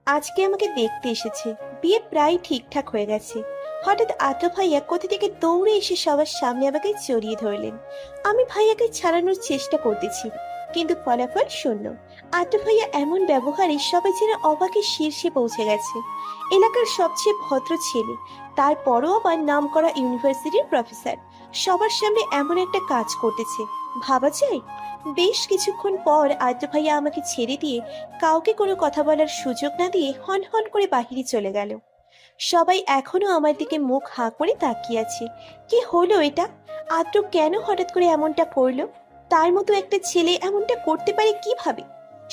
আজকে আমাকে দেখতে এসেছে। বিয়ে প্রায় ঠিকঠাক হয়ে গেছে। হঠাৎ আদ্র ভাইয়া কোথা থেকে দৌড়ে এসে সবার সামনে আমাকে জড়িয়ে ধরলেন। আমি ভাইয়াকে ছাড়ানোর চেষ্টা করতেছি, কিন্তু ফলাফল শূন্য। আদ্র ভাইয়া এমন ব্যবহারে সবাই যেন অবাকের শীর্ষে পৌঁছে গেছে। এলাকার সবচেয়ে ভদ্র ছেলে, তারপরও আবার নামকরা ইউনিভার্সিটির প্রফেসর, সবার সামনে এমন একটা কাজ করতেছে, ভাবা যায়? বেশ কিছুক্ষণ পর আদ্র ভাইয়া আমাকে ছেড়ে দিয়ে কাউকে কোনো কথা বলার সুযোগ না দিয়ে হন হন করে বাহিরে চলে গেল। সবাই এখনো আমার দিকে মুখ হাঁ করে তাকিয়ে আছে। কি হলো এটা? আদ্র কেন হঠাৎ করে এমনটা করলো? তার মতো একটা ছেলে এমনটা করতে পারে কিভাবে?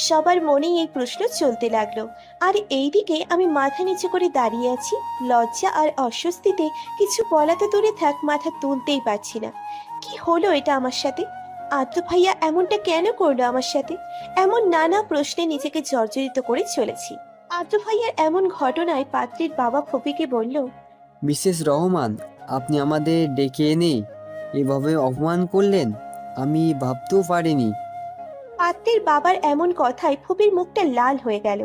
সবার মনেই এই প্রশ্ন চলতে লাগলো। আর এইদিকে আমি মাথা নিচু করে দাঁড়িয়ে আছি। লজ্জা আর অস্বস্তিতে কিছু বলা তো দূরে থাক, মাথা তুলতেই পারছি না। কি হলো এটা আমার সাথে? আদ্র ভাইয়া এমনটা কেন করলো আমার সাথে? এমন নানা প্রশ্নে নিজেকে জর্জরিত করে চলেছি। আদ্র ভাইয়ার এমন ঘটনায় পাত্রীর বাবা ফপিকে বলল, মিসেস রহমান, আপনি আমাদের ডেকে এনে এভাবে অপমান করলেন, আমি ভাবতেও পারিনি। পাত্রের বাবার এমন কথায় ফুপির মুখটা লাল হয়ে গেল।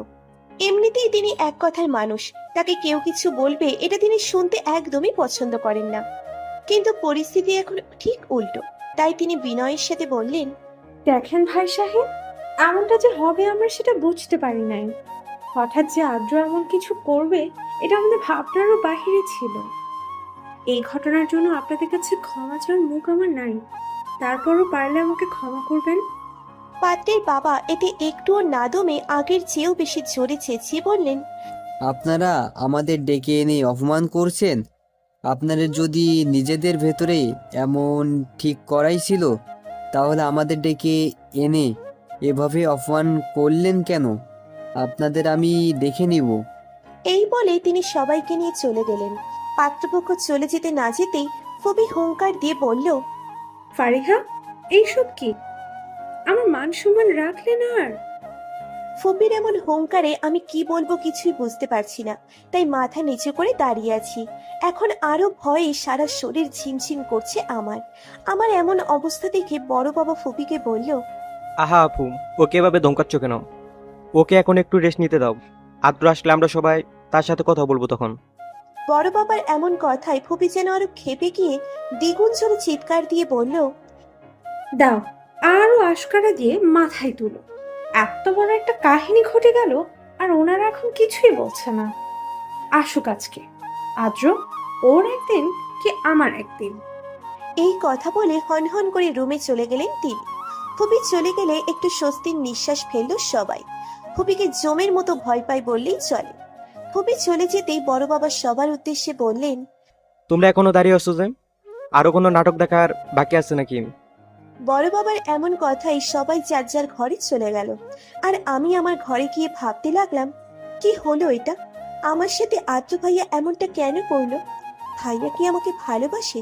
এমনিতেই তিনি এক কথার মানুষ, তাকে কেউ কিছু বলবে এটা তিনি শুনতে একদমই পছন্দ করেন না। কিন্তু পরিস্থিতি এখন ঠিক উল্টো, তাই তিনি বিনয়ের সাথে বললেন, দেখেন ভাই সাহেব, এমনটা যে হবে আমরা সেটা বুঝতে পারি নাই। হঠাৎ যে আদ্র এমন কিছু করবে এটা আমাদের ভাবনারও বাহিরে ছিল। এই ঘটনার জন্য আপনাদের কাছে ক্ষমা চাওয়ার মুখ আমার নাই, তারপরও পারলে আমাকে ক্ষমা করবেন। পাত্রের বাবা এতে একটুও না দমে আগের চেয়েও বেশি জোরে চেঁচিয়ে বললেন, আপনারা আমাদের ডেকে এনে অপমান করছেন। আপনাদের যদি নিজেদের ভেতরে এমন ঠিক করাই ছিল, তাহলে আমাদের ডেকে এনে এভাবে অপমান করলেন কেন? আপনাদের আমি দেখে নিব। এই বলে তিনি সবাইকে নিয়ে চলে গেলেন। পাত্রপক্ষ চলে যেতে না যেতেই ফুপি হুঙ্কার দিয়ে বলল, ফারিহা, এইসব কি? আমার মান সম্মান রাখলে না আর? ফুপির এমন হুঙ্কারে আমি কি বলবো কিছুই বুঝতে পারছি না, তাই মাথা নিচু করে দাঁড়িয়ে আছি। এখন আরো ভয়ে সারা শরীর ঝিমঝিম করছে আমার। আমার এমন অবস্থা দেখে বড় বাবা ফুপিকে বলল, আহা আপু, ওকে এভাবে ধমকাচ্ছ কেন? ওকে এখন একটু রেস্ট নিতে দাও। আদ্র আসলে আমরা সবাই তার সাথে কথা বলবো তখন। বড় বাবার এমন কথায় ফুপি যেন আরো ক্ষেপে গিয়ে দ্বিগুণ জোরে চিৎকার দিয়ে বলল, দাও, আরো আশকারা দিয়ে মাথায় তুলো। এত বড় একটা কাহিনী ঘটে গেল, আর ওনারা এখন কিছুই বলছে না। আসুক আজকে আদ্র, ওর একদিন কি আমার একদিন। এই কথা বলে হনহন করে রুমে চলে গেলেন তিনি। ফুপি চলে গেলে একটু স্বস্তির নিঃশ্বাস ফেলল সবাই। ফুপিকে জমের মতো ভয় পায় বললেই চলে। ফুপি চলে যেতেই বড় বাবা সবার উদ্দেশ্যে বললেন, তোমরা এখনো দাঁড়িয়ে আছো যে? আরো কোনো নাটক দেখার বাকি আছে নাকি? বড় বাবার এমন কথাই সবাই যার যার ঘরে চলে গেল। আর আমি আমার ঘরে গিয়ে ভাবতে লাগলাম, কি হলো এটা? আমার সাথে আদ্র ভাইয়া এমনটা কেন করলো? ভাইয়া কি আমাকে ভালোবাসে?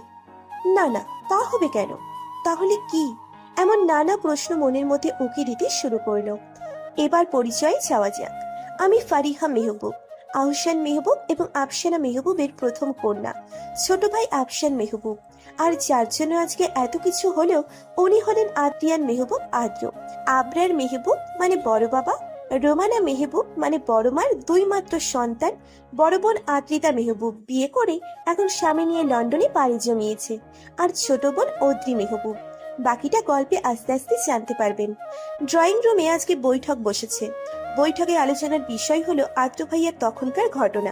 না না, তা হবে কেন? তাহলে কি? এমন নানা প্রশ্ন মনের মধ্যে উকি দিতে শুরু করলো। এবার পরিচয় চাওয়া যাক। আমি ফারিহা মেহবুব, আহসান মেহবুব এবং আফসানা মেহবুবের প্রথম কন্যা। ছোট ভাই আফসান মেহবুব। আর যার জন্য আজকে এত কিছু হলেও উনি হলেন আদ্রিয়ান মেহবুব আদ্র। আবরার মেহবুব মানে বড় বাবা, রোমানা মেহবুব মানে বড় মার দুই মাত্র সন্তান। বড় বোন আদ্রিতা মেহবুব বিয়ে করে এখন স্বামী নিয়ে লন্ডনে পাড়ি জমিয়েছে। আর ছোট বোন অদ্রি মেহবুব। বাকিটা গল্পে আস্তে আস্তে জানতে পারবেন। ড্রয়িং রুমে আজকে বৈঠক বসেছে। বৈঠকে আলোচনার বিষয় হলো আদ্র ভাইয়ার তখনকার ঘটনা।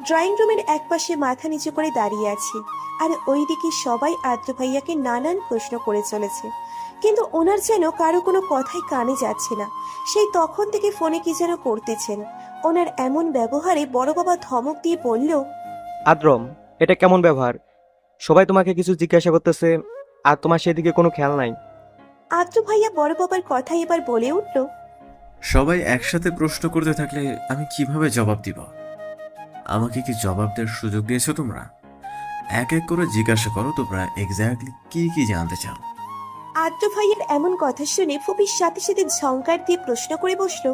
ড্রয়িং রুমের একপাশে মাথা নিচু করে দাঁড়িয়ে আছি, আর ওইদিকে সবাই আদ্র ভাইয়াকে নানান প্রশ্ন করে চলেছে, কিন্তু ওনার যেন কারো কোনো কথাই কানে যাচ্ছে না। সেই তখন থেকে ফোনে কি যেন করতেছেন। ওনার এমন ব্যবহারে বড় বাবা ধমক দিয়ে বলল, আদ্রম, এটা কেমন ব্যবহার? সবাই তোমাকে কিছু জিজ্ঞাসা করতেছে আর তোমার সেদিকে কোনো খেয়াল নাই। আদ্র ভাইয়া বড় বাবার কথা এবার বলে উঠল, সবাই একসাথে প্রশ্ন করতে থাকলে আমি কিভাবে জবাব দিব? আমাকে কি জবাব দেওয়ার সুযোগ দিয়েছো তোমরা? এক এক করে জিজ্ঞাসা করো তোমরা এক্স্যাক্টলি কি কি জানতে চাও। আদ্র ভাইয়ের এমন কথা শুনে ফুপির সাথে সাথে ঝংকার দিয়ে প্রশ্ন করে বসলো,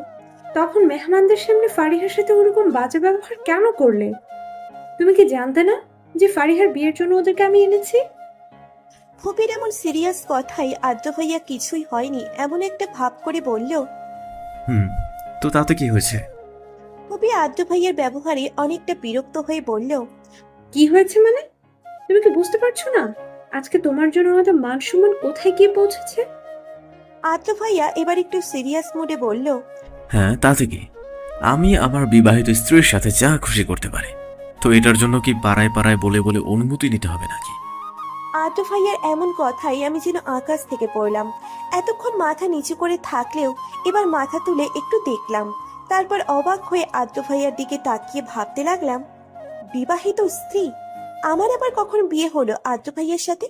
তখন মেহমানদের সামনে ফারিহার সাথে ওরকম বাজে ব্যবহার কেন করলে? তুমি কি জানতে না যে ফারিহার বিয়ের জন্য ওদেরকে আমি এনেছি? ফুপির এমন সিরিয়াস কথাই আদ্র ভাইয়া কিছুই হয়নি এমন একটা ভাব করে বলল, হুম, তো তাতে কি হয়েছে? ফুপি ফুপি আদ্র ভাইয়ের ব্যবহারে অনেকটা বিরক্ত হয়ে বলল, কি হয়েছে মানে? তুমি কি বুঝতে পারছো না আজকে তোমার জন্য আমাদের মান সম্মান কোথায় গিয়ে পৌঁছেছে? আদ্র ভাইয়া এবার একটু সিরিয়াস মুডে বলল, হ্যাঁ, তাতে কি? আমি আমার বিবাহিত স্ত্রীর সাথে যা খুশি করতে পারি, তো এটার জন্য কি পাড়ায় পাড়ায় বলে বলে অনুমতি নিতে হবে নাকি? আদ্র ভাইয়ার এমন কথাই আমি যেন আকাশ থেকে পড়লাম। এতক্ষণ মাথা নিচু করে থাকলেও এবার মাথা তুলে একটু দেখলাম, তারপর অবাক হয়ে আদ্র ভাইয়ার দিকে তাকিয়ে ভাবতে লাগলাম, বিবাহিত স্ত্রী? আমার আবার কখন বিয়ে হলো আদ্র ভাইয়ার সাথে?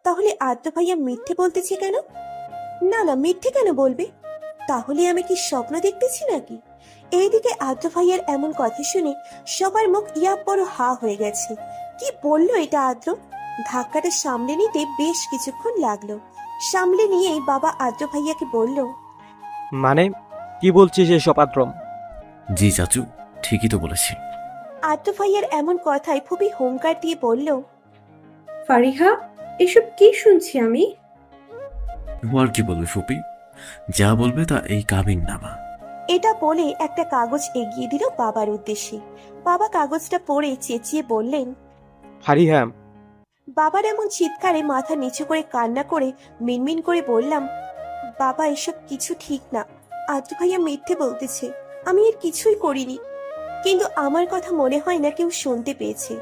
তাহলে আদ্র ভাইয়া মিথ্যে বলতেছে কেন? না না, মিথ্যে কেন বলবে? তাহলে আমি কি স্বপ্ন দেখতেছি নাকি? এইদিকে আদ্র ভাইয়ার এমন কথা শুনে সবার মুখ বড় হা হয়ে গেছে। কি বললো এটা আদ্র? ধাক্কাটা সামলে নিতে বেশ কিছুক্ষণ লাগলো। সামলে নিয়েই বাবা আদ্র ভাইয়াকে বলল, মানে কি বলছিস এসব আদ্রম? জি চাচু, ঠিকই তো বলেছি। আদ্র ভাইয়ার এমন কথায় ফুপি হুঙ্কার দিয়ে বলল, ফারিহা, এসব কি শুনছি আমি? আর কি বলবে ফুপি, যা বলবে তা এই কাবিন নামা। এটা বলে একটা কাগজ এগিয়ে দিল বাবার উদ্দেশ্যে। বাবা কাগজটা পড়ে চেঁচিয়ে বললেন। ফারিহা, বাবার এমন চিৎকারে মাথা নিচু করে কান্না করে মিনমিন করে বললাম, বাবা এসব কিছু ঠিক না, আদ্র ভাইয়া মিথ্যে বলতেছে, আমি এর কিছুই করিনি। কিন্তু আমার কথা মনে হয় না কেউ শুনতে পেয়েছে।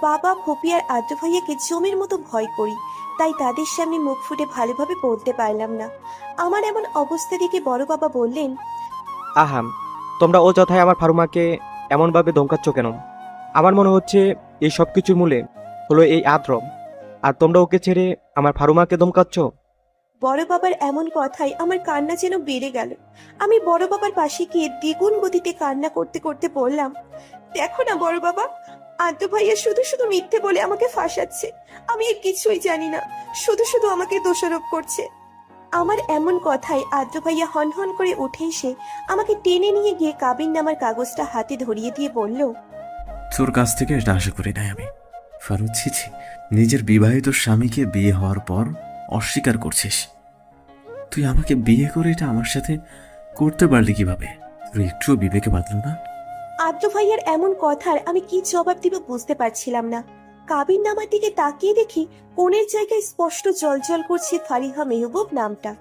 বাবা, ফুপি আর আদ্র ভাইয়াকে জমের মতো ভয় করি, তাই তাদের সামনে মুখ ফুটে ভালোভাবে বলতে পারলাম না। আমার এমন অবস্থা দেখে বড় বাবা বললেন, আহাম, তোমরা অযথায় আমার ফারুমাকে এমনভাবে ধমকাচ্ছ কেন? আমার মনে হচ্ছে এই সব কিছুর মূলে হলো এই আদ্রম, আর তোমরা ওকে ছেড়ে আমার ফারুমাকে ধমকাচ্ছ। বড় বাবার এমন কথায় আমার কান্না যেন বেড়ে গেল। আমি বড় বাবার পাশে গিয়ে দ্বিগুণ গতিতে কান্না করতে করতে বললাম, দেখো না বড় বাবা, আদ্র ভাইয়া শুধু শুধু মিথ্যে বলে আমাকে ফাঁসাচ্ছে। আমি এর কিছুই জানি না, শুধু শুধু আমাকে দোষারোপ করছে। আমার এমন কথায় আদ্র ভাইয়া হনহন করে উঠে এসে আমাকে টেনে নিয়ে গিয়ে কাবিন নামার কাগজটা হাতে ধরিয়ে দিয়ে বলল, তোর কাছ থেকে এটা আশা করি নাই আমি। ফারুক, ছি, নিজের বিবাহিত স্বামীকে বিয়ে হওয়ার পর অস্বীকার করছিস। তুই আমাকে বিয়ে করে এটা আমার সাথে করতে পারলি কিভাবে? তোর একটুও বিবেকে বাঁধলো না? আদ্র ভাইয়ার এমন কথার আমি কি জবাব দিব বুঝতে পারছিলাম না। কাবিন নামার দিকে তাকিয়ে দেখি কোণের জায়গায় স্পষ্ট জলজল করছে ফারিহা মেহবুব নামটা,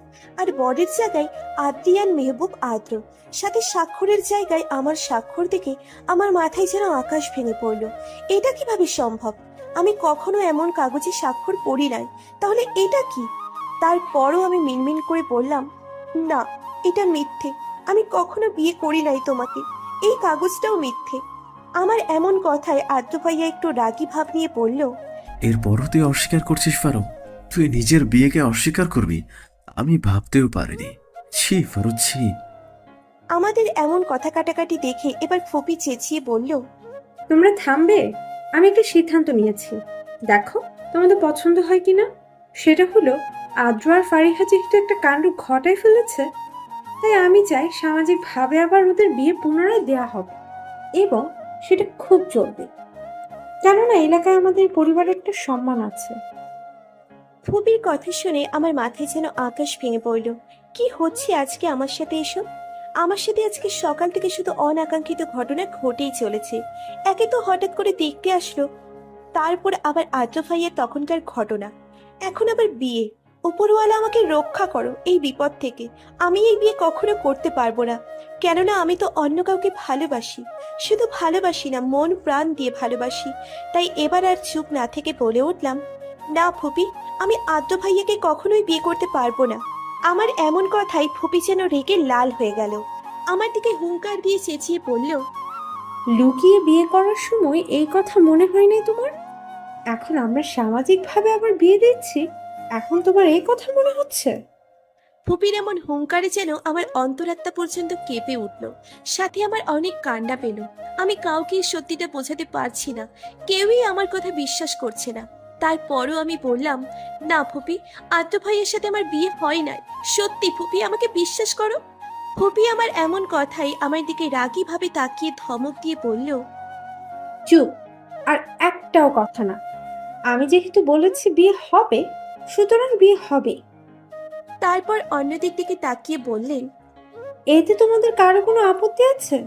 আর বরের জায়গায় আদ্রিয়ান মেহবুব আদ্র, সাথে স্বাক্ষরের জায়গায় আমার স্বাক্ষর দেখে আমার মাথায় যেন আকাশ ভেঙে পড়লো। এটা কিভাবে সম্ভব? আমি কখনো এমন কাগজে স্বাক্ষর করি নাই, তাহলে এটা কি? তারপরও আমি মিনমিন করে বললাম, না, এটা মিথ্যে, আমি কখনো বিয়ে করি নাই তোমাকে, এই কাগজটাও মিথ্যে। আমার এমন কথায় আদ্র ভাইয়া একটু রাগী ভাব নিয়ে বলল, এরপরও তুই অস্বীকার করছিস ফারুক? তুই নিজের বিয়েকে অস্বীকার করবি? আমি ভাবতেও পারিনি। ছি ফারুক, ছি। আমাদের এমন কথা কাটাকাটি দেখে এবার ফুপি চেঁচিয়ে বলল, তোমরা থামবে? আমি একটা সিদ্ধান্ত নিয়েছি, দেখো তোমাদের পছন্দ হয় কিনা। সেটা হলো, আদ্র আর ফারিহা যেহেতু একটা কাণ্ড ঘটায় ফেলেছে, তাই আমি চাই সামাজিকভাবে আবার ওদের বিয়ে পুনরায় দেয়া হবে, এবং সেটা খুব জলদি। কেননা এলাকায় আমাদের পরিবারের একটা সম্মান আছে। ফুপির কথা শুনে আমার মাথায় যেন আকাশ ভেঙে পড়ল। কি হচ্ছে আজকে আমার সাথে এসব? আমার সাথে আজকে সকাল থেকে শুধু অনাকাঙ্ক্ষিত ঘটনা ঘটেই চলেছে। একে তো হঠাৎ করে দেখতে আসলো, তারপর আবার আদ্র ভাইয়ের তখনকার ঘটনা, এখন আবার বিয়ে। উপরওয়ালা আমাকে রক্ষা করো এই বিপদ থেকে। আমি এই বিয়ে কখনো করতে পারবো না, কেননা আমি তো অন্য কাউকে ভালোবাসি। শুধু ভালোবাসি না, মন প্রাণ দিয়ে ভালোবাসি। তাই এবার আর চুপ না থেকে বলে উঠলাম, না ফুপি, আমি আদ্র ভাইয়াকে কখনোই বিয়ে করতে পারবো না। আমার এমন কথাই ফুপি যেন রেগে লাল হয়ে গেল। আমার দিকে হুঙ্কার দিয়ে চেঁচিয়ে বলল, লুকিয়ে বিয়ে করার সময় এই কথা মনে হয় নাই তোমার? এখন আমরা সামাজিকভাবে আবার বিয়ে দিচ্ছি, এখন তোমার এই কথা মনে হচ্ছে? ফুপির এমন হুঙ্কারে যেন আমার অন্তরাত্মা পর্যন্ত কেঁপে উঠল, সাথে আমার অনেক কান্না পেল। আমি কাউকে এই সত্যিটা বোঝাতে পারছি না, কেউই আমার কথা বিশ্বাস করছে না। তারপরও আমি বললাম, না ফুপি, আদ্র ভাইয়ের সাথে আমার বিয়ে হয় নাই, সত্যি ফুপি, আমাকে বিশ্বাস করো। ফুপি আমার এমন কথাই আমার দিকে রাগী ভাবে তাকিয়ে ধমক দিয়ে বলল, চুপ, আর একটাও কথা না। আমি যেহেতু বলেছি বিয়ে হবে, সুতরাং বিয়ে হবে। তারপর অন্যদের দিকে তাকিয়ে বললেন, এতে তোমাদের কারো কোনো আপত্তি আছে?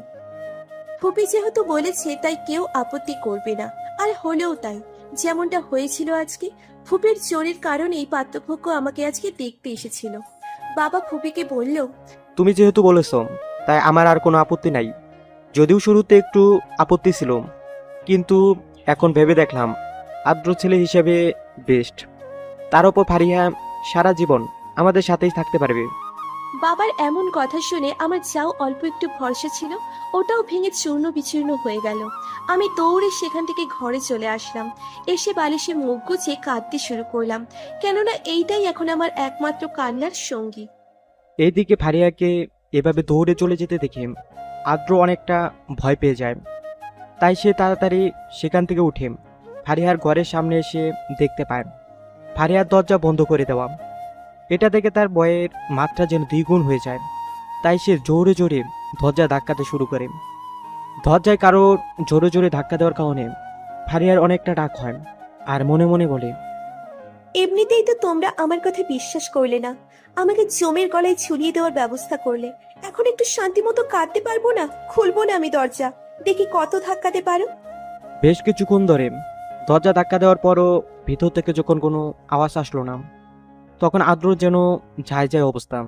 ফুপি যেহেতু বলেছে তাই কেউ আপত্তি করবে না, আর হলেও তাই। যেমনটা হয়েছিল আজকে, ফুপির চোরের কারণেই পাত্রপক্ষ আমাকে আজকে দেখতে এসেছিল। বাবা ফুপিকে বলল, তুমি যেহেতু বলেছো তাই আমার আর কোনো আপত্তি নাই। যদিও শুরুতে একটু আপত্তি ছিল, কিন্তু এখন ভেবে দেখলাম আদ্র ছেলে হিসেবে বেস্ট। তার ওপর ফারিয়া সারা জীবন আমাদের সাথেই থাকতে পারবে। বাবার এমন কথা শুনে আমার যাও অল্প একটু ভরসা ছিল, ওটাও ভেঙে চূর্ণ বিচূর্ণ হয়ে গেল। আমি দৌড়ে সেখান থেকে ঘরে চলে আসলাম। এসে বালিশে মুখ গুছিয়ে কাঁদতে শুরু করলাম, কেননা এইটাই এখন আমার একমাত্র কান্নার সঙ্গী। এইদিকে ফারিয়াকে এভাবে দৌড়ে চলে যেতে দেখে আদ্র অনেকটা ভয় পেয়ে যায়। তাই সে তাড়াতাড়ি সেখান থেকে উঠে ফারিয়ার ঘরের সামনে এসে দেখতে পায় ফারিয়ার দরজা বন্ধ করে দেওয়া। এটা দেখে তার ভয়ের মাত্রা যেন দ্বিগুণ হয়ে যায়। তাই সে জোরে জোরে দরজা ধাক্কাতে শুরু করে। দরজায় কারোর জোরে জোরে ধাক্কা দেওয়ার কারণে ফারিয়ার অনেকটা রাগ হয়, আর মনে মনে বলে, এমনিতেই তো তোমরা আমার কথা বিশ্বাস করলে না, আমাকে জমের গলায় ঝুলিয়ে দেওয়ার ব্যবস্থা করলে। এখন একটু শান্তি মতো কাঁদতে পারবো না? খুলবো না আমি দরজা, দেখি কত ধাক্কাতে পারো। বেশ কিছুক্ষণ ধরে দরজা ধাক্কা দেওয়ার পরও ভিতর থেকে যখন কোনো আওয়াজ আসলো না, তখন আদ্র যেন যায় যায় অবস্থা।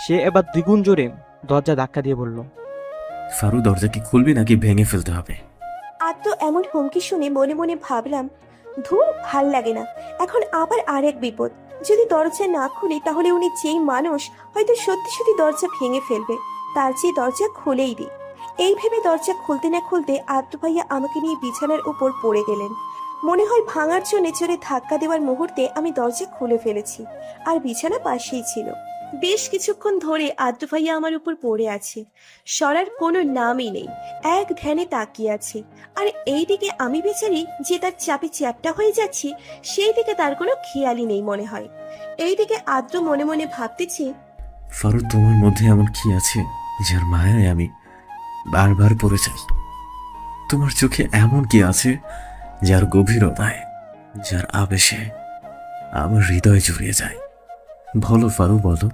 সে এবার দ্বিগুণ জোরে দরজা ধাক্কা দিয়ে বলল, ফারু, দরজা কি খুলবি নাকি ভেঙে ফেলতে হবে? আর তো এমন হুমকি শুনে মনে মনে ভাবলাম, ধুর, ভাল লাগে না। এখন আবার আরেক বিপদ, যদি দরজা না খুলি তাহলে উনি যেই মানুষ, হয়তো সত্যি সত্যি দরজা ভেঙে ফেলবে। তার চেয়ে দরজা খুলেই দিই। এই ভেবে দরজা খুলতে না খুলতে আদ্র ভাইয়া আমাকে নিয়ে বিছানার উপর পড়ে গেলেন। মনে হয় ভাঙার জন্য জোরে ধাক্কা দেওয়ার মুহূর্তে আমি দরজা খুলে ফেলেছি, আর বিছানা পাশেই ছিল। বেশ কিছুক্ষণ ধরে আদ্র ভাইয়া আমার উপর পড়ে আছে, সরার কোনো নামই নেই, এক ধ্যানে তাকিয়ে আছে। আর এইদিকে আমি বেচারি যে তার চাপে চ্যাপটা হয়ে যাচ্ছি, সেই দিকে তার কোনো খেয়ালই নেই মনে হয়। এইদিকে আদ্র মনে মনে ভাবতেছি, ফারু, তোমার মধ্যে এমন কি আছে যার মায়ায় আমি বারবার পড়ে যাই? তোমার চোখে এমন কি আছে যার গভীরতায়, যার আবেশে আমার হৃদয় জুড়িয়ে যায়? বলো ফারু, বলো।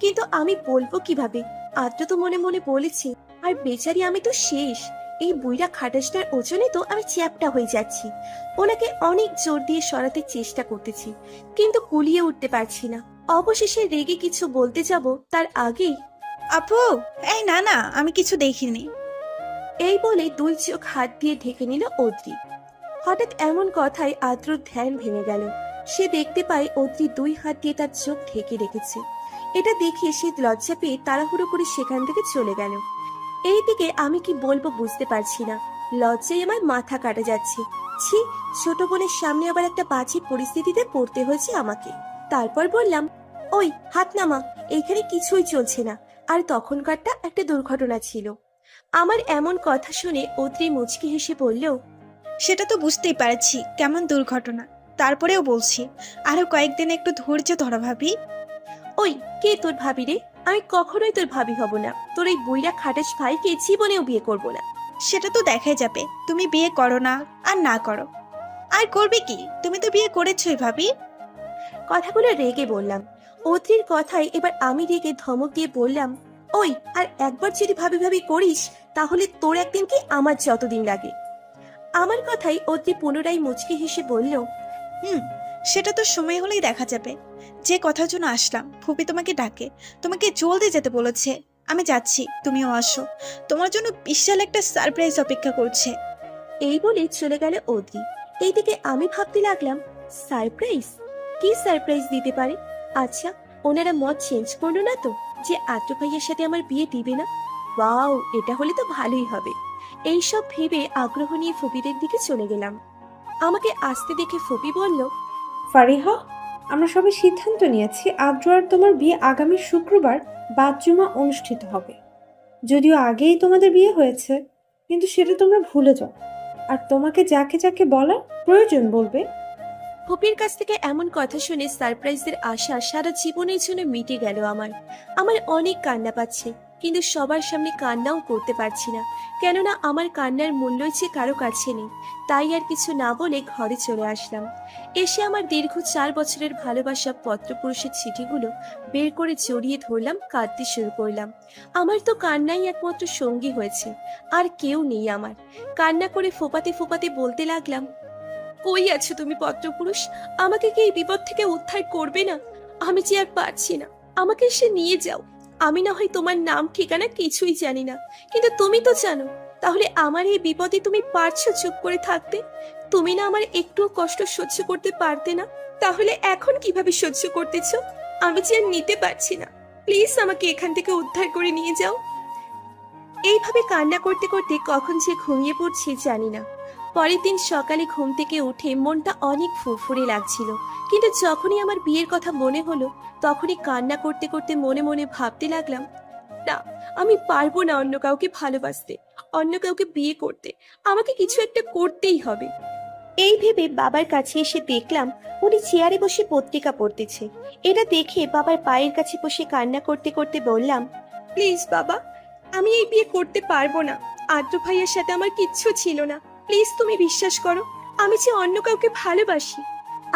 কিন্তু আমি বলবো কিভাবে? আদ্র তো মনে মনে বলেছি, আর বেচারি আমি তো শেষ। এই বুইড়া খাটাসটার ওজনে তো আমি চ্যাপটা হয়ে যাচ্ছি। ওনাকে অনেক জোর দিয়ে সরাতে চেষ্টা করতেছি, কিন্তু কুলিয়ে উঠতে পারছি না। অবশেষে রেগে কিছু বলতে যাব, তার আগেই আপু, এই না না, আমি কিছু দেখিনি। এই বলে দুই চোখ হাত দিয়ে ঢেকে নিল অদ্রি। হঠাৎ এমন কথায় আদ্রর ধ্যান ভেঙে গেল। সে দেখতে পায় অদ্রি দুই হাত দিয়ে তার চোখ ঢেকে রেখেছে। এটা দেখে সে লজ্জা পেয়ে তাড়াহুড়ো করে সেখান থেকে চলে গেল। এইদিকে আমি কি বলবো বুঝতে পারছি না, লজ্জায় আমার মাথা কাটা যাচ্ছে। ছি, ছোট বোনের সামনে আবার একটা বাজে পরিস্থিতিতে পড়তে হয়েছে আমাকে। তারপর বললাম, ওই হাত নামা, এইখানে কিছুই চলছে না। আর তখনকারটা একটা দুর্ঘটনা ছিল। আমার এমন কথা শুনে অদ্রি মুচকি হেসে বলল, সেটা তো বুঝতেই পারছি কেমন দুর্ঘটনা, তারপরেও বলছি আরো কয়েকদিন একটু ধৈর্য ধরো ভাবি। ওই কে তোর ভাবি রে? আমি কখনোই তোর ভাবি হব না। তোর এই বুইড়া খাটাস ভাইকে জীবনেও বিয়ে করব না। সেটা তো দেখাই যাবে, তুমি বিয়ে করো না আর না করো। আর করবে কি, তুমি তো বিয়ে করেছোই ভাবি। কথাগুলো রেগে বললাম। অদ্রির কথায় এবার আমি রেগে ধমক দিয়ে বললাম, ওই আর একবার যদি ভাবি ভাবি করিস, তাহলে তোর একদিন কি আমার যতদিন লাগে। আমার কথাই অদ্রি পুনরায় মুচকি হেসে বলল, হুম, সেটা তো সময় হলেই দেখা যাবে। যে কথার জন্য আসলাম, ফুপি তোমাকে ডাকে, তোমাকে জলদি যেতে বলেছে। আমি যাচ্ছি, তুমিও আসো, তোমার জন্য বিশাল একটা সারপ্রাইজ অপেক্ষা করছে। এই বলে চলে গেল অদ্রি। এইদিকে আমি ভাবতে লাগলাম, সারপ্রাইজ? কি সারপ্রাইজ দিতে পারে? আচ্ছা, ওনারা মত চেঞ্জ করলো না তো যে আদ্র ভাইয়ের সাথে আমার বিয়ে দিবে না? ওয়াও, এটা হলে তো ভালোই হবে। এইসব ভেবে আগ্রহ নিয়ে ফুপিদের দিকে চলে গেলাম। আমাকে আসতে দেখে ফুপি বলল, ফারিহা, আমরা সবাই সিদ্ধান্ত নিয়েছি আদ্র আর তোমার বিয়ে আগামী শুক্রবার বাদ জুমা অনুষ্ঠিত হবে। যদিও আগেই তোমাদের বিয়ে হয়েছে, কিন্তু সেটা তোমরা ভুলে যাও। আর তোমাকে যাকে যাকে বলার প্রয়োজন বলবে। ফুপির কাছ থেকে এমন কথা শুনে সারপ্রাইজের আশা সারা জীবনের জন্য মিটে গেল আমার। আমার অনেক কান্না পাচ্ছে। কিন্তু সবার সামনে কান্নাও করতে পারছি না, কেননা আমার কান্নার মূল্যই যে কারো কাছে নেই। তাই আর কিছু না বলে ঘরে চলে আসলাম। এসে আমার দীর্ঘ 4 বছরের ভালোবাসা পত্রপুরুষের চিঠিগুলো বের করে জড়িয়ে ধরলাম, কাঁদতে শুরু করলাম। আমার তো কান্নাই একমাত্র সঙ্গী হয়েছে, আর কেউ নেই আমার। কান্না করে ফোপাতে ফোপাতে বলতে লাগলাম, কই আছো তুমি পত্রপুরুষ? আমাকে কি এই বিপদ থেকে উদ্ধার করবে না? আমি যে আর পারছি না, আমাকে এসে নিয়ে যাও। আমি না হয় তোমার নাম ঠিকানা কিছুই জানি না, কিন্তু তুমি তো জানো। তাহলে আমার এই বিপদে তুমি পারছো চুপ করে থাকতে? তুমি না আমার একটুও কষ্ট সহ্য করতে পারতে না? তাহলে এখন কিভাবে সহ্য করতেছো? আমি যে আর নিতে পারছি না, প্লিজ আমাকে এখান থেকে উদ্ধার করে নিয়ে যাও। এইভাবে কান্না করতে করতে কখন যে ঘুমিয়ে পড়ছি জানি না। পরের দিন সকালে ঘুম থেকে উঠে মনটা অনেক ফুরফুরে লাগছিল, কিন্তু যখনই আমার বিয়ের কথা মনে হলো, তখনই কান্না করতে করতে মনে মনে ভাবতে লাগলাম, না, আমি পারবো না অন্য কাউকে ভালোবাসতে, অন্য কাউকে বিয়ে করতে। আমাকে কিছু একটা করতেই হবে। এই ভেবে বাবার কাছে এসে দেখলাম উনি চেয়ারে বসে পত্রিকা পড়তেছে। এটা দেখে বাবার পায়ের কাছে বসে কান্না করতে করতে বললাম, প্লিজ বাবা, আমি এই বিয়ে করতে পারবো না। আদ্র ভাইয়ের সাথে আমার কিচ্ছু ছিল না, প্লিজ তুমি বিশ্বাস করো, আমি যে অন্য কাউকে ভালোবাসি।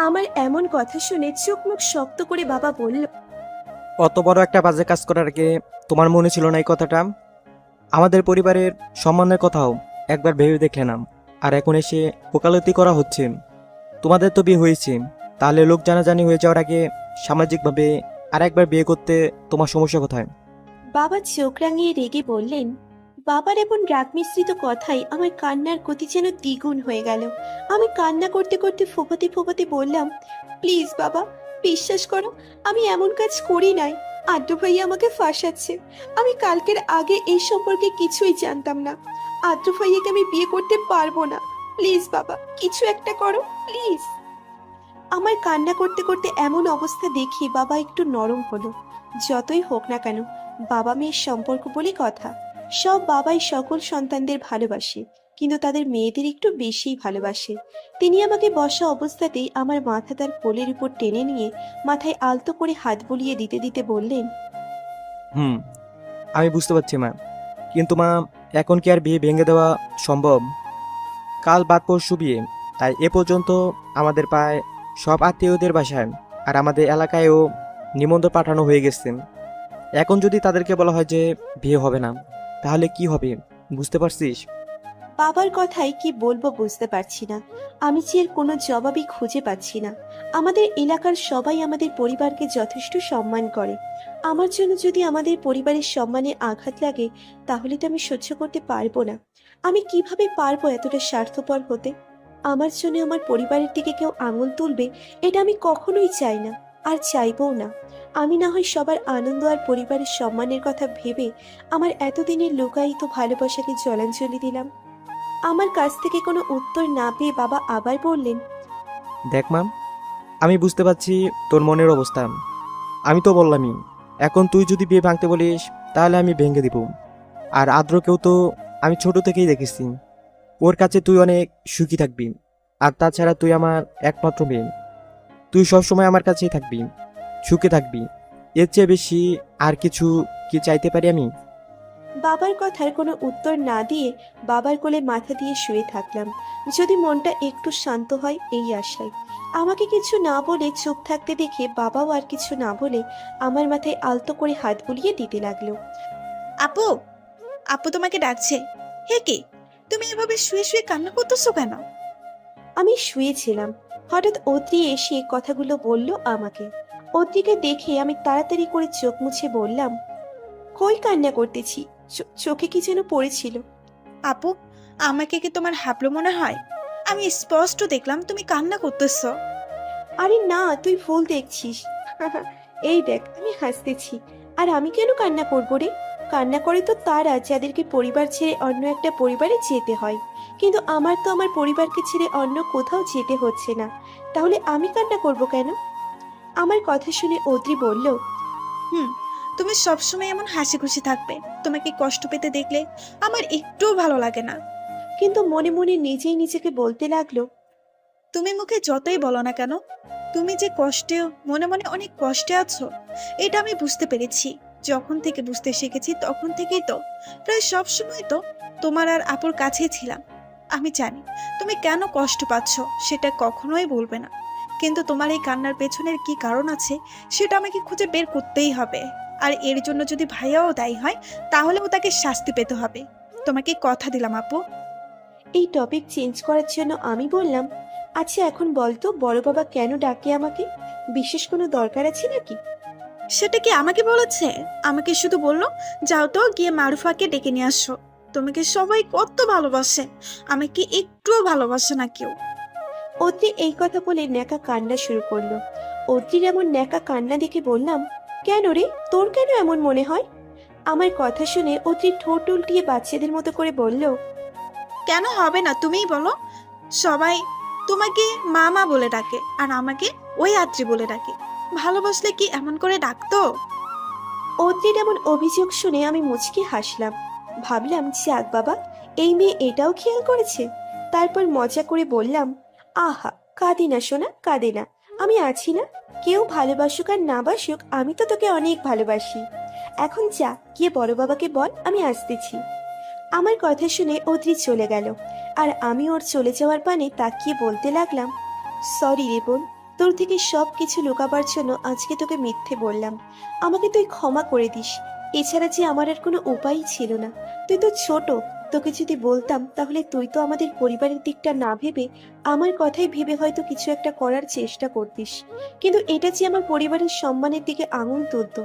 আমার এমন কথা শুনে চোখ মুখ শক্ত করে বাবা বলল, অত বড় একটা বাজে কাজ করার আগে তোমার মনে ছিল না এই কথাটা? আমাদের পরিবারের সম্মানের কথাও একবার ভেবে দেখলে না, আর এখন এসে ওকালতি করা হচ্ছে। তোমাদের তো বিয়ে হয়েছে, তাহলে লোক জানাজানি হয়ে যাওয়ার আগে সামাজিকভাবে আর একবার বিয়ে করতে তোমার সমস্যা কোথায়? বাবা চোখ রাঙিয়ে রেগে বললেন। বাবার এমন রাগ মিশ্রিত কথাই আমার কান্নার গতি যেন দ্বিগুণ হয়ে গেল। আমি কান্না করতে করতে ফোপাতে ফোপাতে বললাম, প্লিজ বাবা, বিশ্বাস করো, আমি এমন কাজ করি নাই। আদ্র ভাইয়া আমাকে ফাঁসাচ্ছে। আমি কালকের আগে এই সম্পর্কে কিছুই জানতাম না। আদ্র ভাইয়াকে আমি বিয়ে করতে পারবো না। প্লিজ বাবা, কিছু একটা করো, প্লিজ। আমার কান্না করতে করতে এমন অবস্থা দেখি বাবা একটু নরম হলো। যতই হোক না কেন, বাবা মেয়ের সম্পর্ক বলে কথা। সব বাবাই সকল সন্তানদের ভালোবাসে, কিন্তু তাদের মেয়েদের একটু বেশিই ভালোবাসে। তিনি আমাকে বসা অবস্থাতেই আমার মাথা তার কোলের উপর টেনে নিয়ে মাথায় আলতো করে হাত বুলিয়ে দিতে দিতে বললেন, হুম, আমি বুঝতে পারছি মা, কিন্তু মা, এখন কি আর বিয়ে ভেঙে দেওয়া সম্ভব? কাল বাদ পরশু বিয়ে, তাই এ পর্যন্ত আমাদের প্রায় সব আত্মীয়দের বাসায় আর আমাদের এলাকায়ও নিমন্ত্রণ পাঠানো হয়ে গেছে। এখন যদি তাদেরকে বলা হয় যে বিয়ে হবে না, তাহলে কি হবে বুঝতে পারছিস? বাবার কথায় কি বলবো বুঝতে পারছি না। আমি যে এর কোনো জবাবই খুঁজে পাচ্ছি না। আমাদের এলাকার সবাই আমাদের পরিবারকে যথেষ্ট সম্মান করে। আমার জন্য যদি আমাদের পরিবারের সম্মানে আঘাত লাগে, তাহলে তো আমি সহ্য করতে পারবো না। আমি কিভাবে পারবো এতটা স্বার্থপর হতে? আমার জন্য আমার পরিবারের দিকে কেউ আঙুল তুলবে, এটা আমি কখনোই চাই না, আর চাইবও না। আমি না হয় সবার আনন্দ আর পরিবারের সম্মানের কথা ভেবে আমার এতদিনের লুকায়িত ভালোবাসাকে জলাঞ্জলি দিলাম। আমার কাছ থেকে কোনো উত্তর না পেয়ে বাবা আবার বললেন, দেখ মা, আমি বুঝতে পারছি তোর মনের অবস্থা। আমি তো বললামই, এখন তুই যদি বিয়ে ভাঙতে বলিস তাহলে আমি ভেঙে দিব। আর আদ্রকেও তো আমি ছোট থেকেই দেখেছি, ওর কাছে তুই অনেক সুখী থাকবি। আর তাছাড়া তুই আমার একমাত্র মেয়ে, তুই সবসময় আমার কাছেই থাকবি, সুখে থাকবি। এর চেয়ে বেশি আর কিছু কি চাইতে পারি আমি? বাবার কথার কোনো উত্তর না দিয়ে বাবার কোলে মাথা দিয়ে শুয়ে থাকলাম, যদি মনটা একটু শান্ত হয় এই আশায়। আমাকে কিছু না বলে চুপ থাকতে দেখে বাবাও আর কিছু না বলে আমার মাথায় আলতো করে হাত বুলিয়ে দিতে লাগলো। আপু, আপু তোমাকে ডাকছে। হে কি, তুমি এভাবে শুয়ে শুয়ে কান্না করতেছো কেন? আমি শুয়েছিলাম, হঠাৎ অদ্রি এসে কথাগুলো বলল আমাকে। অদ্রিকে দেখে আমি তাড়াতাড়ি করে চোখ মুছে বললাম, কই কান্না করতেছি, চোখে কি যেন পড়েছিল। আপু, আমাকে কি তোমার হাবলো মনে হয়? আমি স্পষ্ট দেখলাম তুমি কান্না করতেছো। আরে না, তুই ভুল দেখছিস। এই দেখ, আমি হাসতেছি। আর আমি কেন কান্না করবো রে? কান্না করে তো তারা যাদেরকে পরিবার ছেড়ে অন্য একটা পরিবারে যেতে হয়, কিন্তু আমার তো আমার পরিবারকে ছেড়ে অন্য কোথাও যেতে হচ্ছে না। তাহলে আমি কান্না করব কেন? আমার কথা শুনে অদ্রি বলল, হুম, তুমি সবসময় এমন হাসি খুশি থাকবে। তোমাকে কষ্ট পেতে দেখলে আমার একটুও ভালো লাগে না। কিন্তু মনে মনে নিজেই নিজেকে বলতে লাগলো, তুমি মুখে যতই বলো না কেন, তুমি যে কষ্টে, মনে মনে অনেক কষ্টে আছো, এটা আমি বুঝতে পেরেছি। যখন থেকে বুঝতে শিখেছি তখন থেকেই তো, প্রায় সব সময় তো তোমার আর আপুর কাছেই ছিলাম। আমি জানি তুমি কেন কষ্ট পাচ্ছ, সেটা কখনোই বলবে না, কিন্তু তোমার এই কান্নার পেছনের কি কারণ আছে সেটা আমাকে খুঁজে বের করতেই হবে। আর এর জন্য যদি ভাইয়াও দায়ী হয় তাহলেও তাকে শাস্তি পেতে হবে। তোমাকে কথা দিলাম আপু। এই টপিক চেঞ্জ করার জন্য আমি বললাম, আচ্ছা এখন বলতো বড় বাবা কেন ডাকে আমাকে? বিশেষ কোনো দরকার আছে নাকি? সেটা কি আমাকে বলেছে? আমাকে শুধু বললো যাও তো গিয়ে মারুফাকে ডেকে নিয়ে আসো। তোমাকে সবাই কত ভালোবাসে, আমাকে একটুও ভালোবাসে না কেউ। অদ্রি এই কথা বলে ন্যাকা কান্না শুরু করলো। অদ্রির এমন ন্যাকা কান্না দেখে বললাম, কেন রে, তোর কেন এমন মনে হয়? আমার কথা শুনে অদ্রি ঠোঁট উল্টিয়ে বাচ্চাদের মতো করে বলল, কেন হবে না তুমিই বলো। সবাই তোমাকে মামা বলে ডাকে আর আমাকে ওই আত্রি বলে ডাকে। ভালোবাসলে কি এমন করে ডাকতো? অদ্রির এমন অভিযোগ শুনে আমি মুচকি হাসলাম। ভাবলাম, যাক বাবা, এই মেয়ে এটাও খেয়াল করেছে। তারপর মজা করে বললাম, আহা কাঁদে না সোনা, কাঁদে না, আমি আছি না। কেউ ভালোবাসুক আর না বাসুক, আমি তো তোকে অনেক ভালোবাসি। এখন যা, গিয়ে বড় বাবাকে বল আমি আসতেছি। আমার কথা শুনে অদ্রি চলে গেল, আর আমি ওর চলে যাওয়ার পানে তাকিয়ে বলতে লাগলাম, সরি রে বোন, তোর থেকে সব কিছু লুকাবার জন্য আজকে তোকে মিথ্যে বললাম। আমাকে তুই ক্ষমা করে দিস। এছাড়া যে আমার আর কোনো উপায়ই ছিল না। তুই তো ছোট, তোকে যদি বলতাম তাহলে তুই তো আমাদের পরিবারের দিকটা না ভেবে আমার কথাই ভেবে হয়তো কিছু একটা করার চেষ্টা করতিস। কিন্তু এটা যে আমার পরিবারের সম্মানের দিকে আঙুল তুলতো।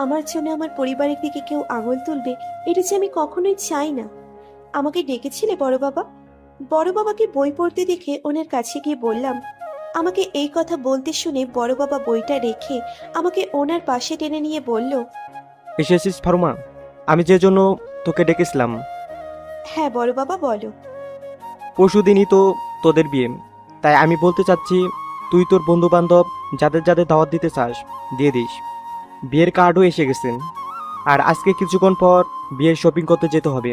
আমার জন্য আমার পরিবারের দিকে কেউ আঙুল তুলবে, এটা যে আমি কখনোই চাই না। আমাকে ডেকেছিলে বড় বাবা? বড় বাবাকে বই পড়তে দেখে ওনার কাছে গিয়ে বললাম। আমাকে এই কথা বলতে শুনে বড় বাবা বইটা রেখে আমাকে ওনার পাশে টেনে নিয়ে বলল, এসেছিস ফারুমা? আমি যে জন্য তোকে ডেকেছিলাম, হ্যাঁ বড় বাবা বলো। পরশুদিনই তো তোদের বিয়ে। তাই আমি বলতে চাচ্ছি, তুই তোর বন্ধু বান্ধব যাদের যাদের দাওয়াত দিতে চাস দিয়ে দিস। বিয়ের কার্ডও এসে গেছেন, আর আজকে কিছুক্ষণ পর বিয়ের শপিং করতে যেতে হবে।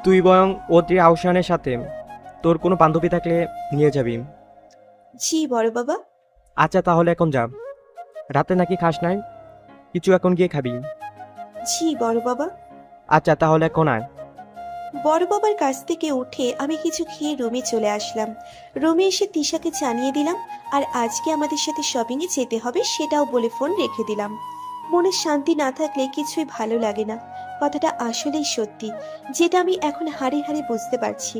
তুই বরং অদ্রি আহসানের সাথে তোর কোনো বান্ধবী থাকলে নিয়ে যাবি। জি বড় বাবা। আচ্ছা তাহলে এখন যা, রাতে নাকি খাস নাই, কিছু এখন গিয়ে খাবি। জি বড় বাবা। আচ্ছা তাহলে এখন আয়। বড় বাবার কাছ থেকে উঠে আমি কিছু খেয়ে রুমে চলে আসলাম। রুমে এসে তিশাকে জানিয়ে দিলাম, আর আজকে আমাদের সাথে শপিংয়ে যেতে হবে সেটাও বলে ফোন রেখে দিলাম। মনে শান্তি না থাকলে কিছুই ভালো লাগে না, কথাটা আসলেই সত্যি, যেটা আমি এখন হাড়ে হাড়ে বুঝতে পারছি।